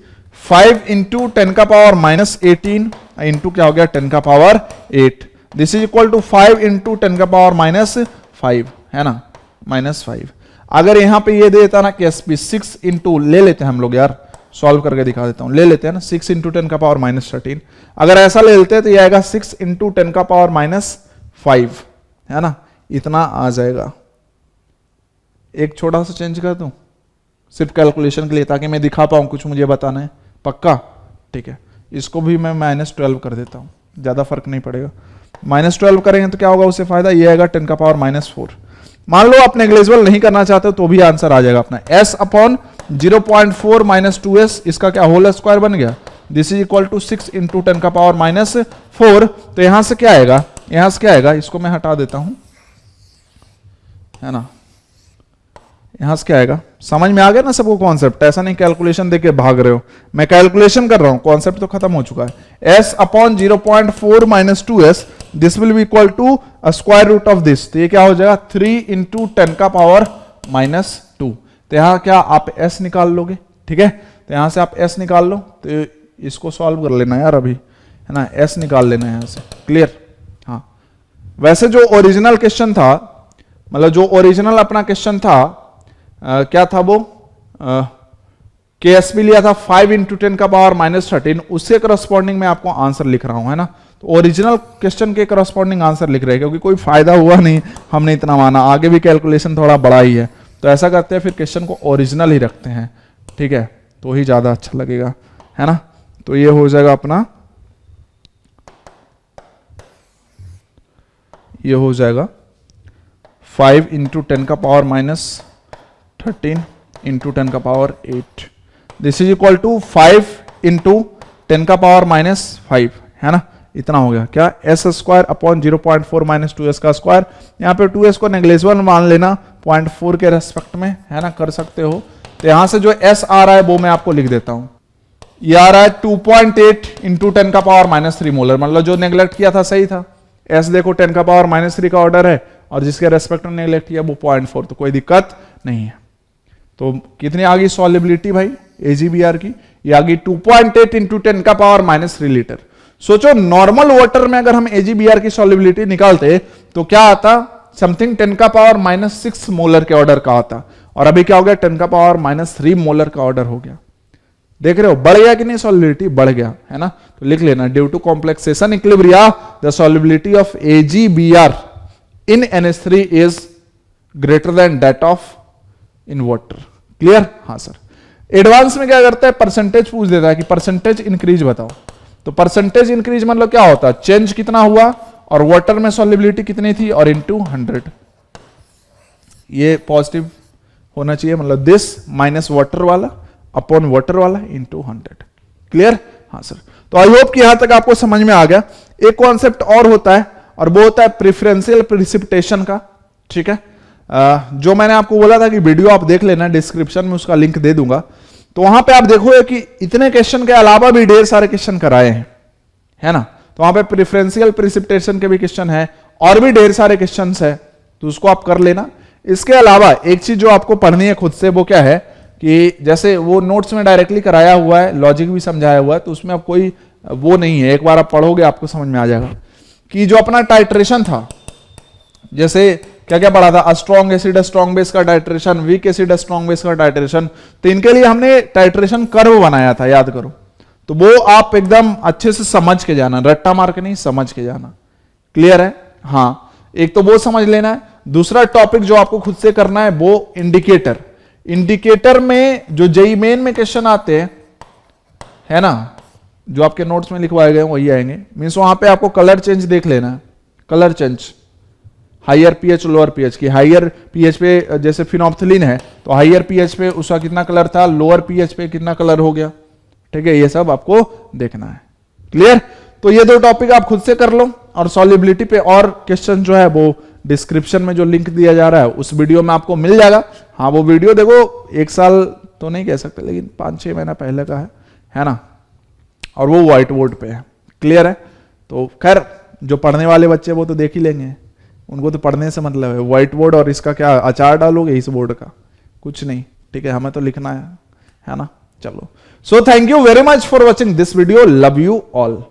5 इंटू 10 का पावर -18 इंटू क्या हो गया 10 का power 8, this is equal to 5 into 10 का पावर -5, है ना, -5। अगर यहां पे ये दे देता ना KSP 6 इंटू, ले लेते हैं हम लोग यार, सॉल्व करके दिखा देता हूं, ले लेते हैं ना 6 इंटू 10 का पावर -13। अगर ऐसा ले लेते हैं तो ये आएगा 6 इंटू 10 का पावर -5, है ना, इतना आ जाएगा। एक छोटा सा चेंज कर दूं सिर्फ कैलकुलेशन के लिए, ताकि मैं दिखा पाऊं कुछ मुझे बताना है, पक्का, ठीक है। इसको भी मैं -12 कर देता हूं, ज्यादा फर्क नहीं पड़ेगा। -12 करेंगे तो क्या होगा, उससे फायदा ये आएगा 10 का पावर -4। मान लो आप नेग्लेजिबल नहीं करना चाहते हो तो भी आंसर आ जाएगा अपना S अपॉन 0.4 -2S, इसका क्या होल स्क्वायर बन गया, this is equal to 6 into 10 का पावर -4। तो यहां से क्या आएगा, यहां से क्या आएगा, इसको मैं हटा देता हूं, है ना, यहां से क्या आएगा, समझ में आ गया ना सबको कॉन्सेप्ट, ऐसा नहीं कैलकुलेशन देके भाग रहे हो, मैं कैलकुलेशन कर रहा हूं, कॉन्सेप्ट तो खत्म हो चुका है। S upon 0.4 -2S, this will be equal to square root of this, तो ये क्या हो जाएगा 3 इंटू 10 का पावर -2। तो यहां क्या आप S निकाल लोगे, ठीक है, तो यहां से आप S निकाल लो, तो इसको सॉल्व कर लेना यार अभी, है ना, S निकाल लेना है यहां से, क्लियर। हाँ, वैसे जो ओरिजिनल क्वेश्चन था, मतलब जो ओरिजिनल अपना क्वेश्चन था, क्या था वो, KSP लिया था 5 इंटू 10 का पावर -13, उससे करस्पॉन्डिंग में आपको आंसर लिख रहा हूं, है ना। तो ओरिजिनल क्वेश्चन के करस्पॉन्डिंग आंसर लिख रहे हैं, क्योंकि कोई फायदा हुआ नहीं, हमने इतना माना, आगे भी कैलकुलेशन थोड़ा बड़ा ही है, तो ऐसा करते हैं फिर क्वेश्चन को ओरिजिनल ही रखते हैं, ठीक है, तो ही ज्यादा अच्छा लगेगा, है ना। तो ये हो जाएगा अपना, ये हो जाएगा 5 इंटू 10 का पावर -13 इंटू 10 का power 8, this is equal to 5 into 10 का पावर -5, है ना, इतना हो गया क्या, S स्क्वायर अपॉन 0.4 -2S का स्क्वायर। यहाँ पे 2S को नेग्लेजिबल मान लेना 0.4 के रेस्पेक्ट में, है ना, कर सकते हो। तो यहां से जो S आ रहा है वो मैं आपको लिख देता हूं, ये आ रहा है 2.8 इंटू 10 का पावर -3 मोलर, मतलब जो नेग्लेक्ट किया था सही था। S देखो 10 का पावर -3 का ऑर्डर है, और जिसके रेस्पेक्ट में नेग्लेक्ट किया वो 0.4, तो कोई दिक्कत नहीं है। तो कितनी आ गई सॉल्युबिलिटी भाई AgBr की, ये आ गई 2.8 इंटू 10 का पावर -3 लीटर। सोचो नॉर्मल वाटर में अगर हम AgBr की सॉल्युबिलिटी निकालते तो क्या आता, समथिंग 10 का पावर -6 मोलर के ऑर्डर का आता, और अभी क्या हो गया 10 का पावर -3 मोलर का ऑर्डर हो गया। देख रहे हो बढ़ गया कि नहीं, सॉल्युबिलिटी बढ़ गया, है ना। तो लिख लेना, due to complexation equilibria the solubility of AgBr in NH3 is greater than that of in water, clear. हाँ सर। एडवांस में क्या करता है, परसेंटेज पूछ देता है कि परसेंटेज इंक्रीज बताओ, तो परसेंटेज इंक्रीज मतलब क्या होता है, चेंज कितना हुआ और वाटर में सॉल्युबिलिटी कितनी थी, और इनटू 100, ये पॉजिटिव होना चाहिए, मतलब दिस माइनस वाटर वाला अपॉन वाटर वाला इनटू 100, क्लियर। हाँ सर। तो आई होप कि यहां तक आपको समझ में आ गया। एक कॉन्सेप्ट और होता है, और वो होता है प्रेफरेंशियल प्रिसिपिटेशन का, ठीक है। जो मैंने आपको बोला था कि वीडियो आप देख लेना, डिस्क्रिप्शन में उसका लिंक दे दूंगा, तो वहां पे आप देखोगे कि इतने क्वेश्चन के अलावा भी ढेर सारे क्वेश्चन कराए हैं, है ना। तो वहां पे प्रेफरेंशियल प्रिसिपिटेशन के भी क्वेश्चन है, और भी ढेर सारे क्वेश्चन है, तो उसको आप कर लेना। इसके अलावा एक चीज जो आपको पढ़नी है खुद से, वो क्या है कि जैसे वो नोट्स में डायरेक्टली कराया हुआ है, लॉजिक भी समझाया हुआ है, तो उसमें अब कोई वो नहीं है, एक बार आप पढ़ोगे आपको समझ में आ जाएगा कि जो अपना टाइट्रेशन था, जैसे क्या क्या पढ़ा था, स्ट्रॉन्ग एसिड स्ट्रॉन्ग बेस का titration, weak acid strong base का टाइट्रेशन, तो इनके लिए हमने टाइट्रेशन कर्व बनाया था, याद करो। तो वो आप एकदम अच्छे से समझ के जाना, रट्टा मार के नहीं, समझ के जाना। क्लियर है? हाँ, एक तो वो समझ लेना है। दूसरा टॉपिक जो आपको खुद से करना है वो इंडिकेटर। इंडिकेटर में जो जेईई मेन में क्वेश्चन आते हैं, है ना, जो आपके नोट्स में लिखवाए गए वही आएंगे। मीन्स वहां पे आपको कलर चेंज देख लेना है, colour change, higher pH lower pH की। हाइयर पीएच पे जैसे फिनोप्थिलीन है तो हाइयर पीएच पे उसका कितना कलर था, लोअर पीएच पे कितना कलर हो गया। ठीक है, ये सब आपको देखना है। क्लियर? तो ये दो टॉपिक आप खुद से कर लो, और सॉल्युबिलिटी पे और क्वेश्चन जो है वो डिस्क्रिप्शन में जो लिंक दिया जा रहा है उस वीडियो में आपको मिल जाएगा। हाँ, वो वीडियो देखो, 1 साल तो नहीं कह सकते लेकिन 5-6 महीना पहले का है ना, और वो व्हाइट बोर्ड पे है। क्लियर है? तो खैर जो पढ़ने वाले बच्चे वो तो देख ही लेंगे, उनको तो पढ़ने से मतलब है। व्हाइट बोर्ड और इसका क्या अचार डालोगे इस बोर्ड का, कुछ नहीं। ठीक है, हमें तो लिखना है ना। चलो, so thank you very much for watching this video, love you all.